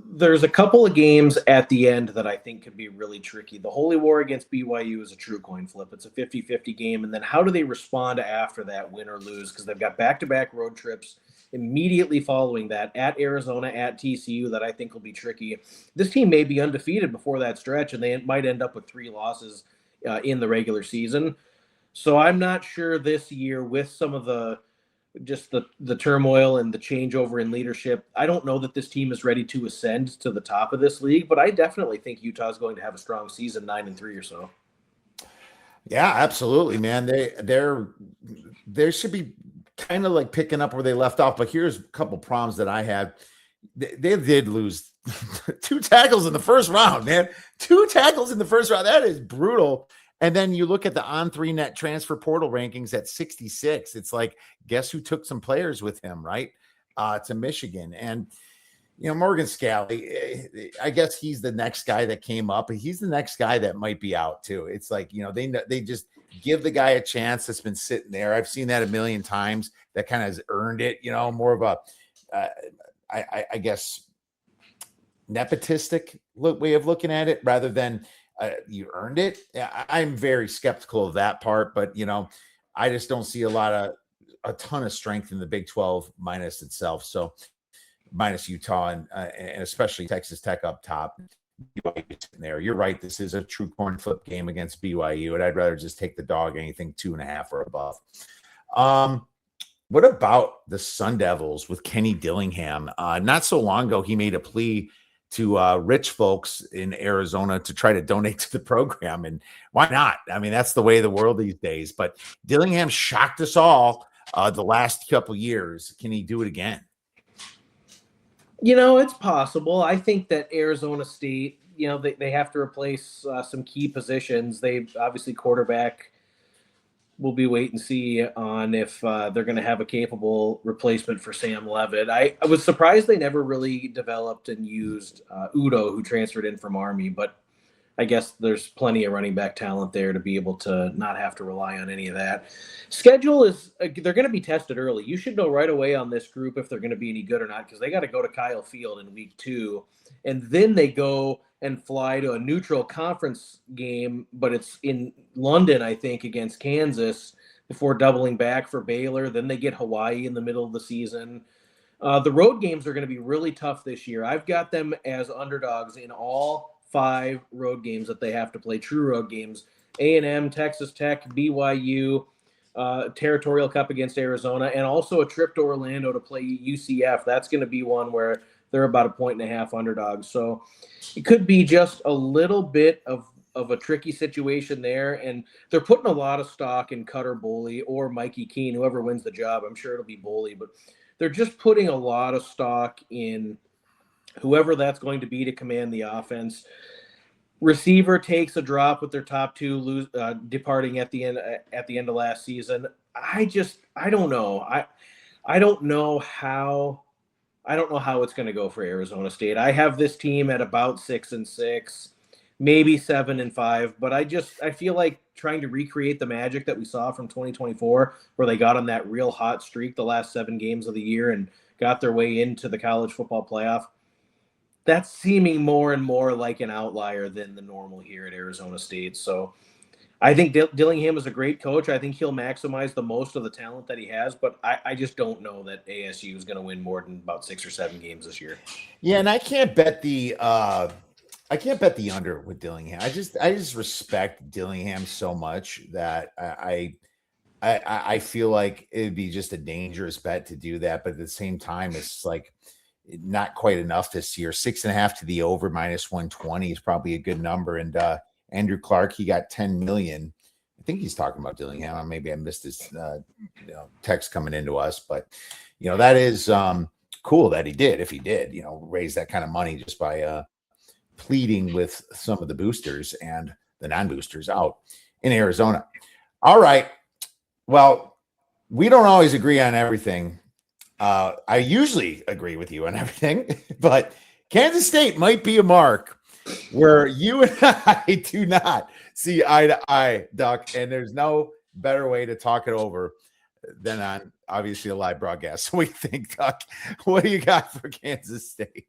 There's a couple of games at the end that I think could be really tricky. The Holy War against BYU is a true coin flip. It's a 50-50 game. And then how do they respond after that, win or lose? Because they've got back-to-back road trips immediately following that, at Arizona, at TCU, that I think will be tricky. This team may be undefeated before that stretch, and they might end up with 3 losses in the regular season. So I'm not sure this year, with some of the turmoil and the changeover in leadership, I don't know that this team is ready to ascend to the top of this league, but I definitely think Utah is going to have a strong season, 9-3 or so. Yeah, absolutely, man. They should be kind of like picking up where they left off. But here's a couple problems that I had. They did lose 2 tackles in the first round, man. 2 tackles in the first round. That is brutal. And then you look at the on-3 net transfer portal rankings at 66. It's like, guess who took some players with him, right? To Michigan. And, Morgan Scally, I guess he's the next guy that came up. He's the next guy that might be out too. It's like, they just give the guy a chance that's been sitting there. I've seen that a million times. That kind of has earned it, more of a, I guess, nepotistic way of looking at it rather than you earned it. I'm very skeptical of that part, but I just don't see a ton of strength in the Big 12 minus itself. So minus Utah and especially Texas Tech up top. There, you're right. This is a true coin flip game against BYU, and I'd rather just take the dog anything 2.5 or above. What about the Sun Devils with Kenny Dillingham? Not so long ago, he made a plea to rich folks in Arizona to try to donate to the program, and why not? I mean, that's the way of the world these days. But Dillingham shocked us all the last couple years. Can he do it again? It's possible. I think that Arizona State, they have to replace some key positions. They obviously quarterback will be wait and see on if they're going to have a capable replacement for Sam Levitt. I was surprised they never really developed and used Udo, who transferred in from Army, but I guess there's plenty of running back talent there to be able to not have to rely on any of that. Schedule is they're going to be tested early. You should know right away on this group if they're going to be any good or not, because they got to go to Kyle Field in week 2, and then they go and fly to a neutral conference game, but it's in London, I think, against Kansas before doubling back for Baylor. Then they get Hawaii in the middle of the season. The road games are going to be really tough this year. I've got them as underdogs in all 5 road games that they have to play, true road games: A&M, Texas Tech, BYU, Territorial Cup against Arizona, and also a trip to Orlando to play UCF. That's going to be one where they're about a 1.5 underdogs. So it could be just a little bit of a tricky situation there. And they're putting a lot of stock in Cutter Boley or Mikey Keene, whoever wins the job. I'm sure it'll be Boley, but they're just putting a lot of stock in whoever that's going to be to command the offense. Receiver takes a drop with their top 2 departing at the end of last season. I don't know. I don't know how it's going to go for Arizona State. I have this team at about 6-6, maybe 7-5, but I feel like trying to recreate the magic that we saw from 2024, where they got on that real hot streak the last 7 games of the year and got their way into the college football playoff. That's seeming more and more like an outlier than the normal here at Arizona State. So I think Dillingham is a great coach. I think he'll maximize the most of the talent that he has, but I just don't know that ASU is going to win more than about 6 or 7 games this year. Yeah, and I can't bet the under with Dillingham. I just respect Dillingham so much that I feel like it'd be just a dangerous bet to do that. But at the same time, it's like not quite enough this year. 6.5 to the over -120 is probably a good number. And Andrew Clark, he got 10 million. I think he's talking about Dillingham. Maybe I missed his text coming into us, but that is cool that he did. If he did, raise that kind of money just by pleading with some of the boosters and the non-boosters out in Arizona. All right. Well, we don't always agree on everything. I usually agree with you on everything, but Kansas State might be a mark where you and I do not see eye to eye, Duck, and there's no better way to talk it over than on obviously a live broadcast. So we think, Duck, what do you got for Kansas State?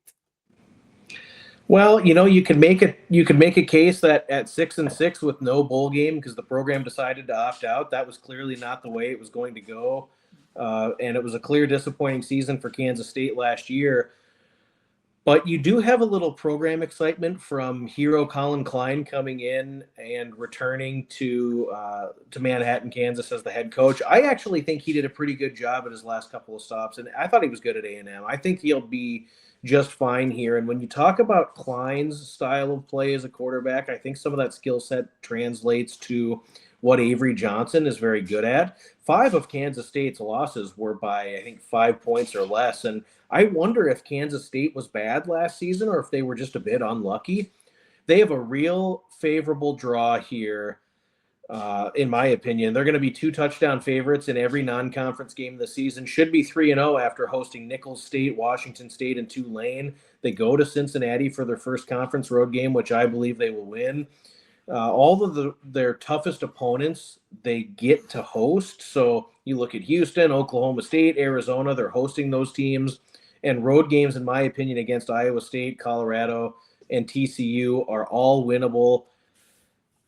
Well, you could make a case that at 6-6 with no bowl game, because the program decided to opt out, that was clearly not the way it was going to go. And it was a clear disappointing season for Kansas State last year. But you do have a little program excitement from hero Colin Klein coming in and returning to Manhattan, Kansas as the head coach. I actually think he did a pretty good job at his last couple of stops, and I thought he was good at A&M. I think he'll be just fine here. And when you talk about Klein's style of play as a quarterback, I think some of that skill set translates to what Avery Johnson is very good at. 5 of Kansas State's losses were by, I think, 5 points or less. And I wonder if Kansas State was bad last season or if they were just a bit unlucky. They have a real favorable draw here in my opinion. They're going to be 2 touchdown favorites in every non-conference game of the season. Should be 3-0 after hosting Nicholls State, Washington State, and Tulane. They go to Cincinnati for their first conference road game, which I believe they will win. All of their toughest opponents they get to host. So you look at Houston, Oklahoma State, Arizona, they're hosting those teams. And road games, in my opinion, against Iowa State, Colorado, and TCU are all winnable.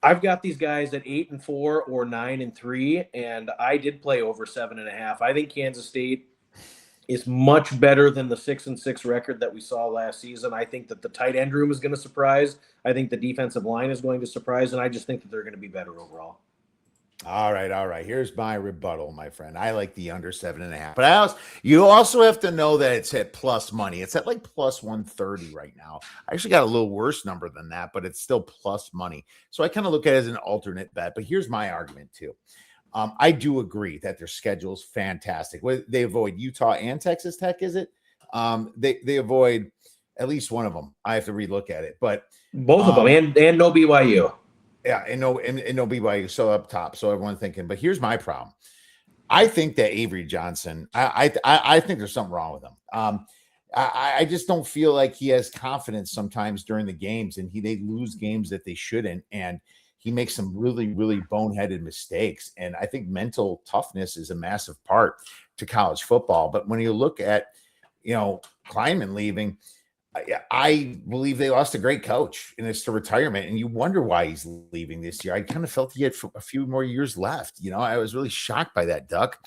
I've got these guys at 8-4 or 9-3, and I did play over 7.5. I think Kansas State is much better than the 6-6 record that we saw last season. I think that the tight end room is going to surprise. I think the defensive line is going to surprise, and I just think that they're going to be better overall. All right. Here's my rebuttal, my friend. I like the under 7.5, but you also have to know that it's at plus money. It's at like plus 130 right now. I actually got a little worse number than that, but it's still plus money. So I kind of look at it as an alternate bet. But here's my argument too. I do agree that their schedule is fantastic. They avoid Utah and Texas Tech, is it? They avoid at least one of them. I have to relook at it, but both of them and no BYU. Yeah, and no BYU so up top. So everyone's thinking, but here's my problem. I think that Avery Johnson, I think there's something wrong with him. I just don't feel like he has confidence sometimes during the games, and they lose games that they shouldn't, and he makes some really, really boneheaded mistakes. And I think mental toughness is a massive part to college football. But when you look at, Kleinman leaving, I believe they lost a great coach, and it's to retirement. And you wonder why he's leaving this year. I kind of felt he had a few more years left. I was really shocked by that, Duck.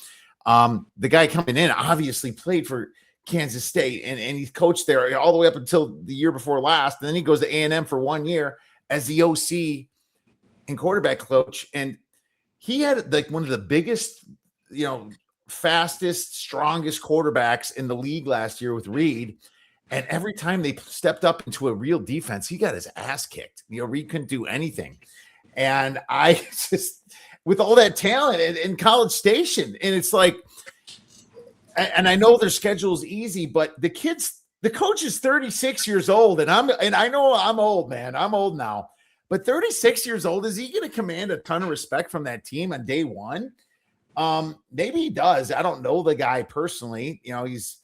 The guy coming in obviously played for Kansas State, and he's coached there all the way up until the year before last. And then he goes to A&M for 1 year as the OC and quarterback coach. And he had like one of the biggest, fastest, strongest quarterbacks in the league last year with Reed. And every time they stepped up into a real defense, he got his ass kicked. Reed couldn't do anything. And I just, with all that talent in College Station, and it's like, and I know their schedule is easy, but the coach is 36 years old, and I know I'm old, man. I'm old now, but 36 years old, is he going to command a ton of respect from that team on day one? Maybe he does. I don't know the guy personally. He's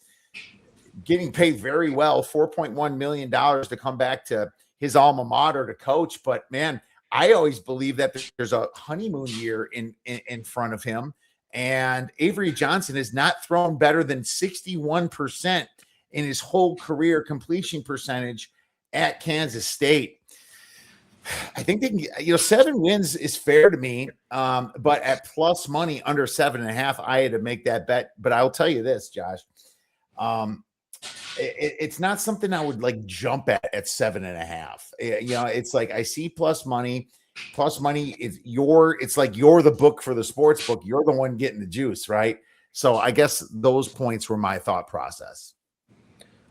getting paid very well, $4.1 million to come back to his alma mater to coach. But man, I always believe that there's a honeymoon year in front of him. And Avery Johnson has not thrown better than 61% in his whole career completion percentage at Kansas State. I think they can, 7 wins is fair to me. But at plus money under 7.5, I had to make that bet. But I'll tell you this, Josh, it's not something I would like jump at 7.5. It's like I see plus money. Plus money is it's like you're the book for the sports book. You're the one getting the juice, right? So I guess those points were my thought process.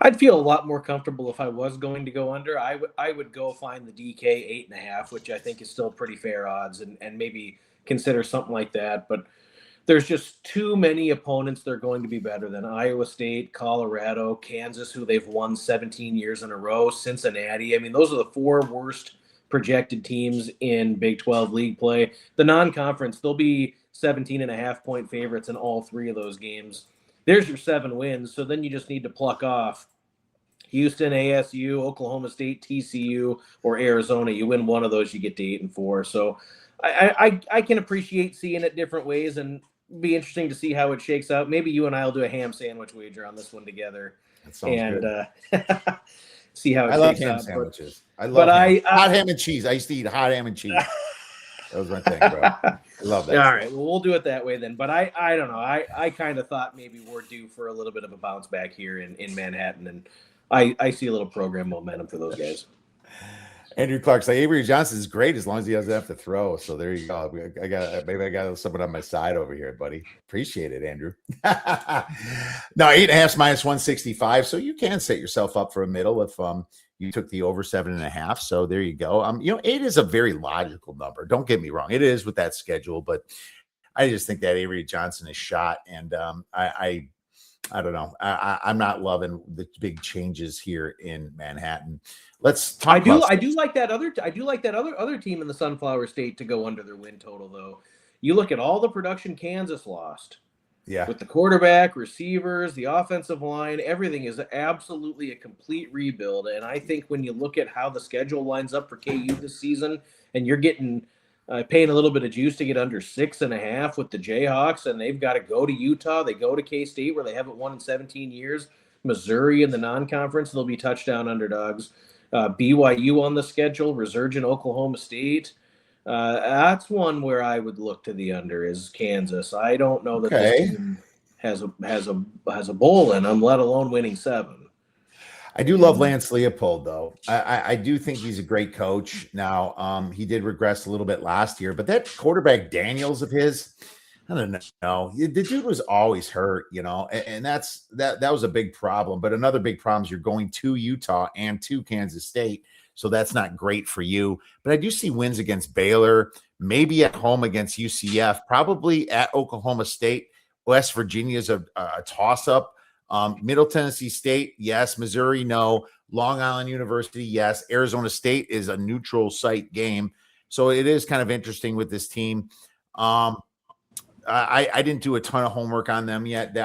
I'd feel a lot more comfortable if I was going to go under. I would go find the DK 8.5, which I think is still pretty fair odds, and maybe consider something like that. But there's just too many opponents they're going to be better than. Iowa State, Colorado, Kansas, who they've won 17 years in a row, Cincinnati. I mean, those are the 4 worst projected teams in Big 12 league play. The non-conference, they'll be 17.5-point favorites in all 3 of those games. There's your 7 wins. So then you just need to pluck off Houston, ASU, Oklahoma State, TCU, or Arizona. You win one of those, you get to 8-4. So I can appreciate seeing it different ways, and be interesting to see how it shakes out. Maybe you and I will do a ham sandwich wager on this one together. That sounds good. See how it I love shakes ham out. sandwiches. I love hot ham and cheese. I used to eat hot ham and cheese. That was my thing, bro. I love that. All right. Well, we'll do it that way then. But I don't know. I kind of thought maybe we're due for a little bit of a bounce back here in Manhattan. And I see a little program momentum for those guys. Andrew Clark's like, Avery Johnson is great as long as he doesn't have to throw. So there you go. I got someone on my side over here, buddy. Appreciate it, Andrew. No, 8.5 minus 165. So you can set yourself up for a middle if you took the over 7.5. So there you go. 8 is a very logical number. Don't get me wrong. It is with that schedule, but I just think that Avery Johnson is shot. And I don't know. I'm not loving the big changes here in Manhattan. Let's talk. I do like that other team in the Sunflower State to go under their win total though. You look at all the production Kansas lost. Yeah. With the quarterback, receivers, the offensive line, everything is absolutely a complete rebuild. And I think when you look at how the schedule lines up for KU this season, and you're getting paying a little bit of juice to get under 6.5 with the Jayhawks, and they've got to go to Utah, they go to K-State where they haven't won in 17 years, Missouri in the non-conference, they'll be touchdown underdogs. BYU on the schedule, resurgent Oklahoma State. That's one where I would look to the under is Kansas. I don't know that this team has a bowl in them, let alone winning 7. I do love Lance Leopold, though. I do think he's a great coach. Now, he did regress a little bit last year, but that quarterback Daniels of his, I don't know. The dude was always hurt, and that was a big problem. But another big problem is you're going to Utah and to Kansas State. So that's not great for you. But I do see wins against Baylor, maybe at home against UCF, probably at Oklahoma State. West Virginia is a toss-up. Middle Tennessee State, yes. Missouri, no. Long Island University, yes. Arizona State is a neutral site game. So it is kind of interesting with this team. I didn't do a ton of homework on them yet.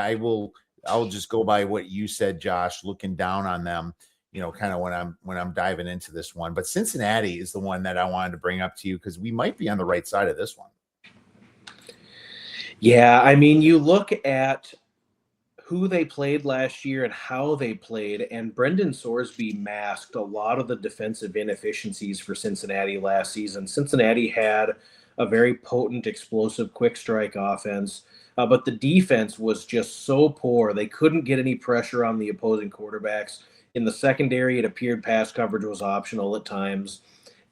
I'll just go by what you said, Josh, looking down on them, kind of when I'm diving into this one. But Cincinnati is the one that I wanted to bring up to you because we might be on the right side of this one. Yeah, I mean, you look at who they played last year and how they played, and Brendan Sorsby masked a lot of the defensive inefficiencies for Cincinnati last season. Cincinnati had a very potent, explosive, quick strike offense, but the defense was just so poor. They couldn't get any pressure on the opposing quarterbacks. In the secondary, it appeared pass coverage was optional at times.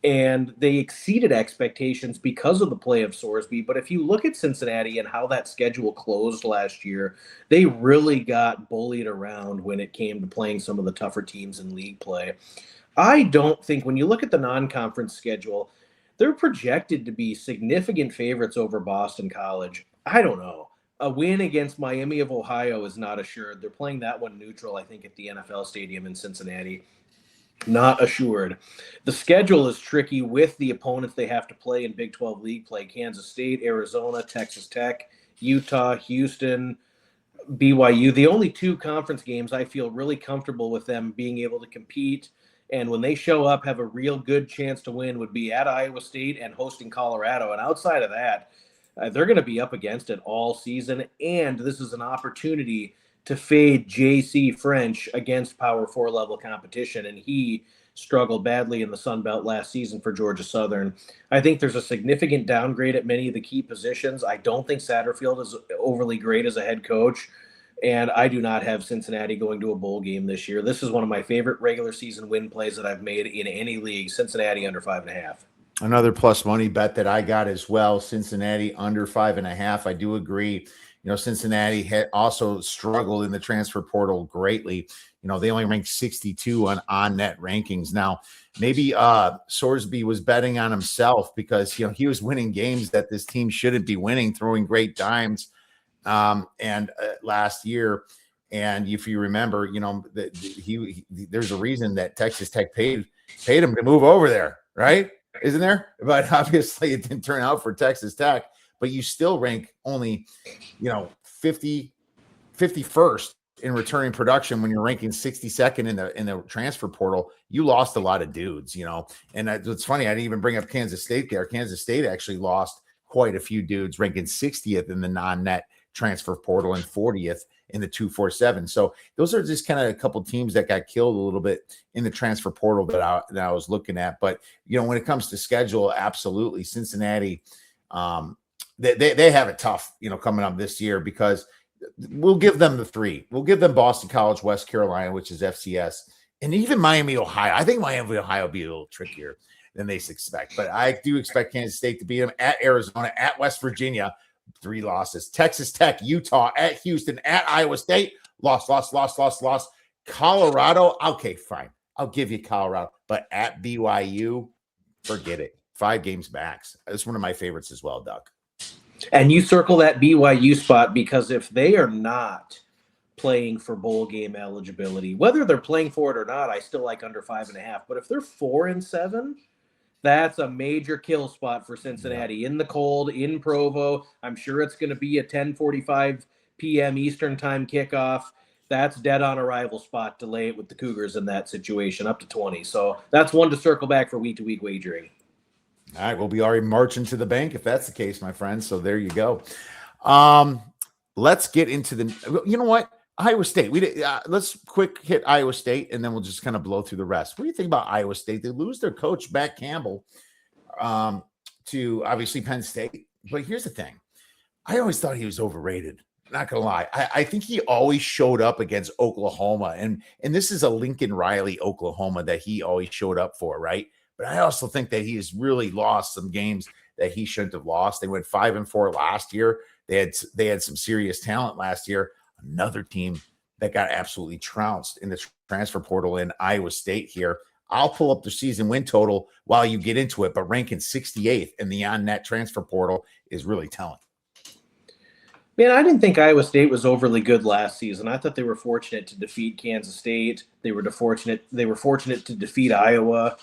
And they exceeded expectations because of the play of Sorsby. But if you look at Cincinnati and how that schedule closed last year, they really got bullied around when it came to playing some of the tougher teams in league play. I don't think when you look at the non-conference schedule, they're projected to be significant favorites over Boston College. I don't know. A win against Miami of Ohio is not assured. They're playing that one neutral, I think, at the NFL Stadium in Cincinnati. Not assured. The schedule is tricky with the opponents they have to play in Big 12 league play. Kansas State, Arizona, Texas Tech, Utah, Houston, BYU. The only 2 conference games I feel really comfortable with them being able to compete and when they show up have a real good chance to win would be at Iowa State and hosting Colorado. And outside of that, they're going to be up against it all season. And this is an opportunity to fade J.C. French against Power 4 level competition, and he struggled badly in the Sun Belt last season for Georgia Southern. I think there's a significant downgrade at many of the key positions. I don't think Satterfield is overly great as a head coach, and I do not have Cincinnati going to a bowl game this year. This is one of my favorite regular season win plays that I've made in any league, Cincinnati under 5.5. Another plus money bet that I got as well, Cincinnati under 5.5. I do agree. Cincinnati had also struggled in the transfer portal greatly. They only ranked 62 on net rankings. Now, maybe Sorsby was betting on himself because, he was winning games that this team shouldn't be winning, throwing great dimes and last year. And if you remember, there's a reason that Texas Tech paid him to move over there, right? Isn't there? But obviously it didn't turn out for Texas Tech. But you still rank only, 51st in returning production when you're ranking 62nd in the transfer portal. You lost a lot of dudes, And it's funny, I didn't even bring up Kansas State there. Kansas State actually lost quite a few dudes, ranking 60th in the non-net transfer portal and 40th in the 247. So those are just kind of a couple teams that got killed a little bit in the transfer portal that I was looking at. But, when it comes to schedule, absolutely, Cincinnati they have it tough, coming up this year because we'll give them the 3. We'll give them Boston College, West Carolina, which is FCS, and even Miami, Ohio. I think Miami, Ohio will be a little trickier than they expect, but I do expect Kansas State to beat them at Arizona, at West Virginia, 3 losses. Texas Tech, Utah, at Houston, at Iowa State, loss. Colorado, okay, fine. I'll give you Colorado, but at BYU, forget it. 5 games max. That's one of my favorites as well, Doug. And you circle that BYU spot because if they are not playing for bowl game eligibility. Whether they're playing for it or not, I still like under 5.5. But if they're 4-7, that's a major kill spot for Cincinnati in the cold, in Provo. I'm sure it's going to be a 10:45 p.m. Eastern time kickoff. That's dead on arrival spot to lay it with the Cougars in that situation, up to 20. So that's one to circle back for week-to-week wagering. All right, we'll be already marching to the bank if that's the case, my friend. So there you go. Let's get into the. You know what? Iowa State. Let's quick hit Iowa State, and then we'll just kind of blow through the rest. What do you think about Iowa State? They lose their coach, Matt Campbell, to obviously Penn State. But here's the thing. I always thought he was overrated. Not going to lie. I think he always showed up against Oklahoma. And this is a Lincoln Riley, Oklahoma that he always showed up for, right? But I also think that he has really lost some games that he shouldn't have lost. They went 5-4 last year. They had some serious talent last year. Another team that got absolutely trounced in the transfer portal in Iowa State here. I'll pull up the season win total while you get into it, but ranking 68th in the on-net transfer portal is really telling. Man, I didn't think Iowa State was overly good last season. I thought they were fortunate to defeat Kansas State. They were fortunate to defeat Iowa.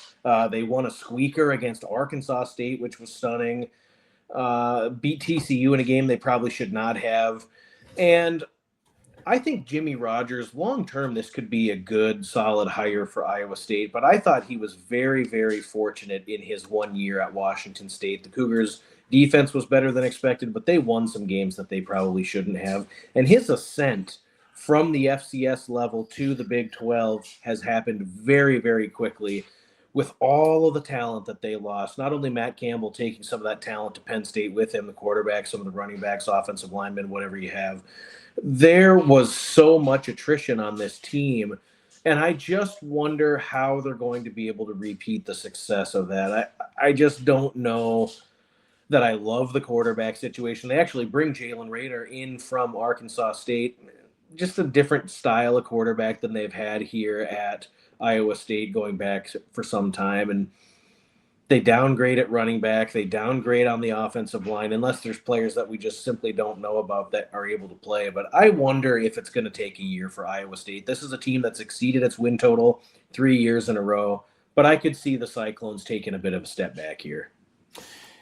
They won a squeaker against Arkansas State, which was stunning. Beat TCU in a game they probably should not have. And I think Jimmy Rogers, long-term, this could be a good, solid hire for Iowa State. But I thought he was very, very fortunate in his 1 year at Washington State. The Cougars' defense was better than expected, but they won some games that they probably shouldn't have. And his ascent from the FCS level to the Big 12 has happened very, very quickly with all of the talent that they lost. Not only Matt Campbell taking some of that talent to Penn State with him, the quarterback, some of the running backs, offensive linemen, whatever you have. There was so much attrition on this team, and I just wonder how they're going to be able to repeat the success of that. I just don't know that I love the quarterback situation. They actually bring Jalen Rader in from Arkansas State, just a different style of quarterback than they've had here at Iowa State going back for some time, and they downgrade at running back. They downgrade on the offensive line, unless there's players that we just simply don't know about that are able to play. But I wonder if it's going to take a year for Iowa State. This is a team that's exceeded its win total 3 years in a row, but I could see the Cyclones taking a bit of a step back here.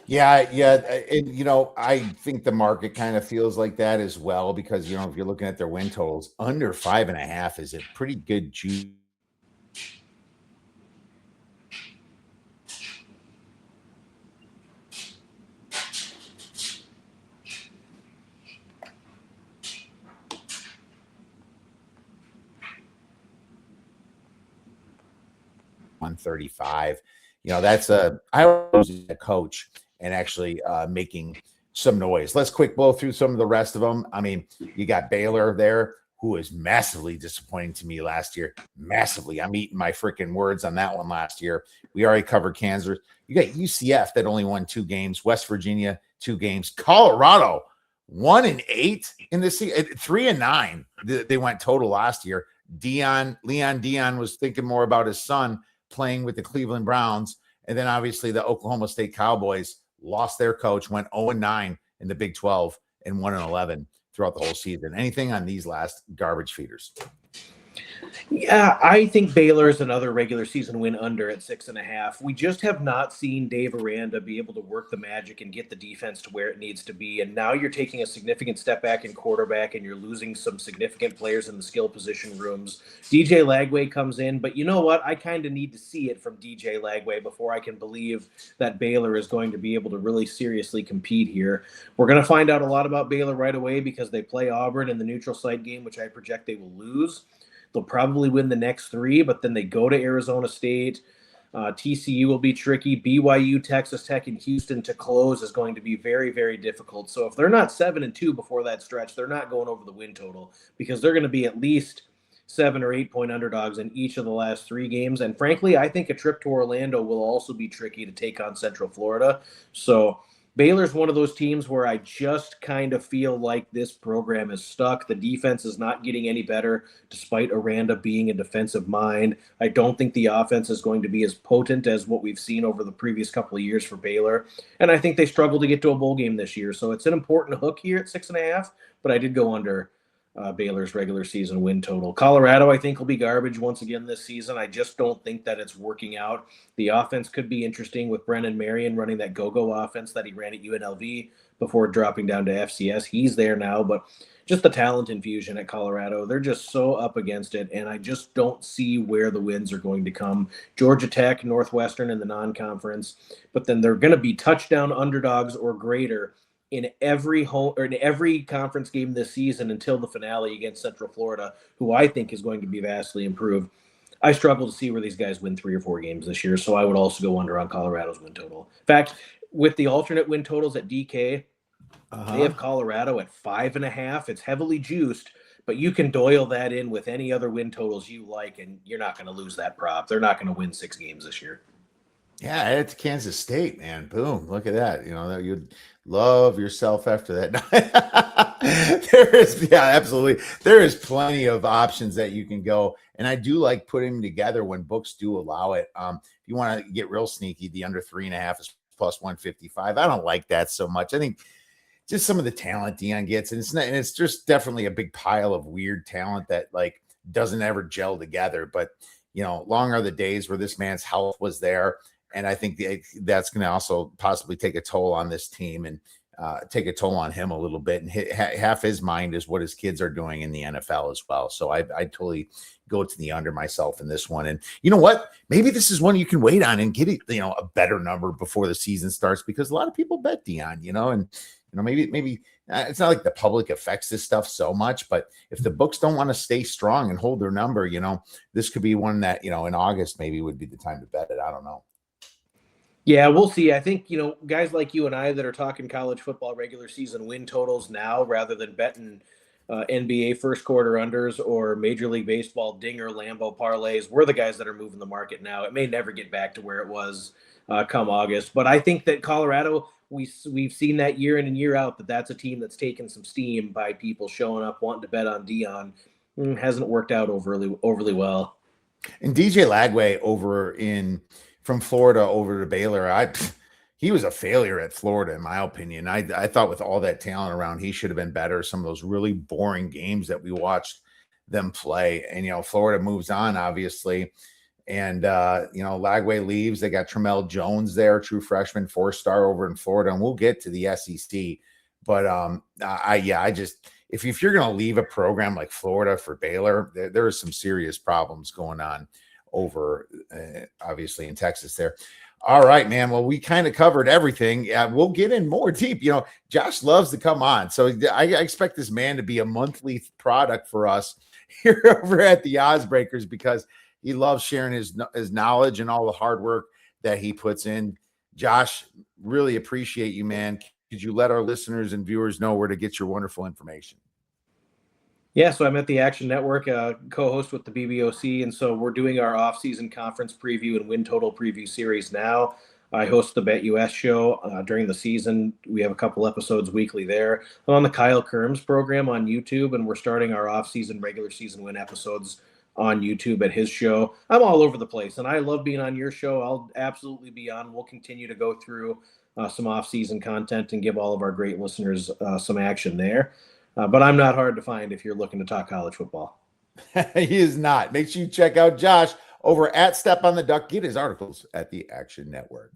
Yeah. And, I think the market kind of feels like that as well because, if you're looking at their win totals, under 5.5 is a pretty good juice. $135. That's I was a coach and actually making some noise. Let's quick blow through some of the rest of them. I mean, you got Baylor there, who was massively disappointing to me last year. Massively. I'm eating my freaking words on that one last year. We already covered Kansas. You got UCF that only won 2 games. West Virginia, 2 games. Colorado, 1-8 in this season. 3-9. They went total last year. Leon Dion was thinking more about his son playing with the Cleveland Browns. And then obviously the Oklahoma State Cowboys lost their coach, went 0-9 in the Big 12 and 1-11 throughout the whole season. Anything on these last garbage feeders? Yeah, I think Baylor is another regular season win under at 6.5. We just have not seen Dave Aranda be able to work the magic and get the defense to where it needs to be. And now you're taking a significant step back in quarterback and you're losing some significant players in the skill position rooms. DJ Lagway comes in, but you know what? I kind of need to see it from DJ Lagway before I can believe that Baylor is going to be able to really seriously compete here. We're going to find out a lot about Baylor right away because they play Auburn in the neutral site game, which I project they will lose. They'll probably win the next 3, but then they go to Arizona State. TCU will be tricky. BYU, Texas Tech, and Houston to close is going to be very, very difficult. So if they're not 7-2 before that stretch, they're not going over the win total because they're going to be at least 7 or 8 point underdogs in each of the last 3 games. And frankly, I think a trip to Orlando will also be tricky to take on Central Florida. So Baylor's one of those teams where I just kind of feel like this program is stuck. The defense is not getting any better despite Aranda being a defensive mind. I don't think the offense is going to be as potent as what we've seen over the previous couple of years for Baylor. And I think they struggle to get to a bowl game this year. So it's an important hook here at 6.5, but I did go under Baylor's regular season win total. Colorado, I think, will be garbage once again this season. I just don't think that it's working out. The offense could be interesting with Brennan Marion running that go-go offense that he ran at UNLV before dropping down to FCS. He's there now, but just the talent infusion at Colorado, they're just so up against it, and I just don't see where the wins are going to come. Georgia Tech, Northwestern in the non-conference, but then they're going to be touchdown underdogs or greater in every home or in every conference game this season until the finale against Central Florida, who I think is going to be vastly improved. I struggle to see where these guys win 3 or 4 games this year, so I would also go under on Colorado's win total. In fact, with the alternate win totals at DK, they have Colorado at 5.5. It's heavily juiced, but you can doyle that in with any other win totals you like, and you're not going to lose that prop. They're not going to win 6 games this year. Yeah, it's Kansas State, man. Boom. Look at that. You know, you'd love yourself after that. There is, yeah, absolutely. There is plenty of options that you can go. And I do like putting them together when books do allow it. If you want to get real sneaky, the under 3.5 is plus 155. I don't like that so much. I think just some of the talent Deion gets, and it's just definitely a big pile of weird talent that like doesn't ever gel together. But you know, long are the days where this man's health was there. And I think that's going to also possibly take a toll on this team and take a toll on him a little bit. And half his mind is what his kids are doing in the NFL as well. So I totally go to the under myself in this one. And you know what? Maybe this is one you can wait on and get it, you know, a better number before the season starts, because a lot of people bet Deion, you know, and you know, maybe it's not like the public affects this stuff so much, but if the books don't want to stay strong and hold their number, you know, this could be one that, you know, in August maybe would be the time to bet it. I don't know. Yeah, we'll see. I think, you know, guys like you and I that are talking college football regular season win totals now rather than betting NBA first quarter unders or Major League Baseball dinger Lambeau parlays, we're the guys that are moving the market now. It may never get back to where it was come August, but I think that Colorado, we've seen that year in and year out that that's a team that's taken some steam by people showing up wanting to bet on Deion. Hasn't worked out overly well. And DJ Lagway from Florida over to Baylor, he was a failure at Florida, in my opinion. I thought with all that talent around, he should have been better. Some of those really boring games that we watched them play. And, you know, Florida moves on, obviously. And, you know, Lagway leaves. They got Tramel Jones there, true freshman, 4-star over in Florida. And we'll get to the SEC. But, if you're going to leave a program like Florida for Baylor, there are some serious problems going on over obviously in Texas there. All right, man. Well, we kind of covered everything. We'll get in more deep. You know, Josh loves to come on. So I expect this man to be a monthly product for us here over at the Oddsbreakers, because he loves sharing his knowledge and all the hard work that he puts in. Josh, really appreciate you, man. Could you let our listeners and viewers know where to get your wonderful information? Yeah, so I'm at the Action Network, co-host with the BBOC, and so we're doing our off-season conference preview and win total preview series now. I host the BetUS show during the season. We have a couple episodes weekly there. I'm on the Kyle Kerms program on YouTube, and we're starting our off-season regular season win episodes on YouTube at his show. I'm all over the place, and I love being on your show. I'll absolutely be on. We'll continue to go through some off-season content and give all of our great listeners some action there. But I'm not hard to find if you're looking to talk college football. He is not. Make sure you check out Josh over at Step on the Duck. Get his articles at the Action Network.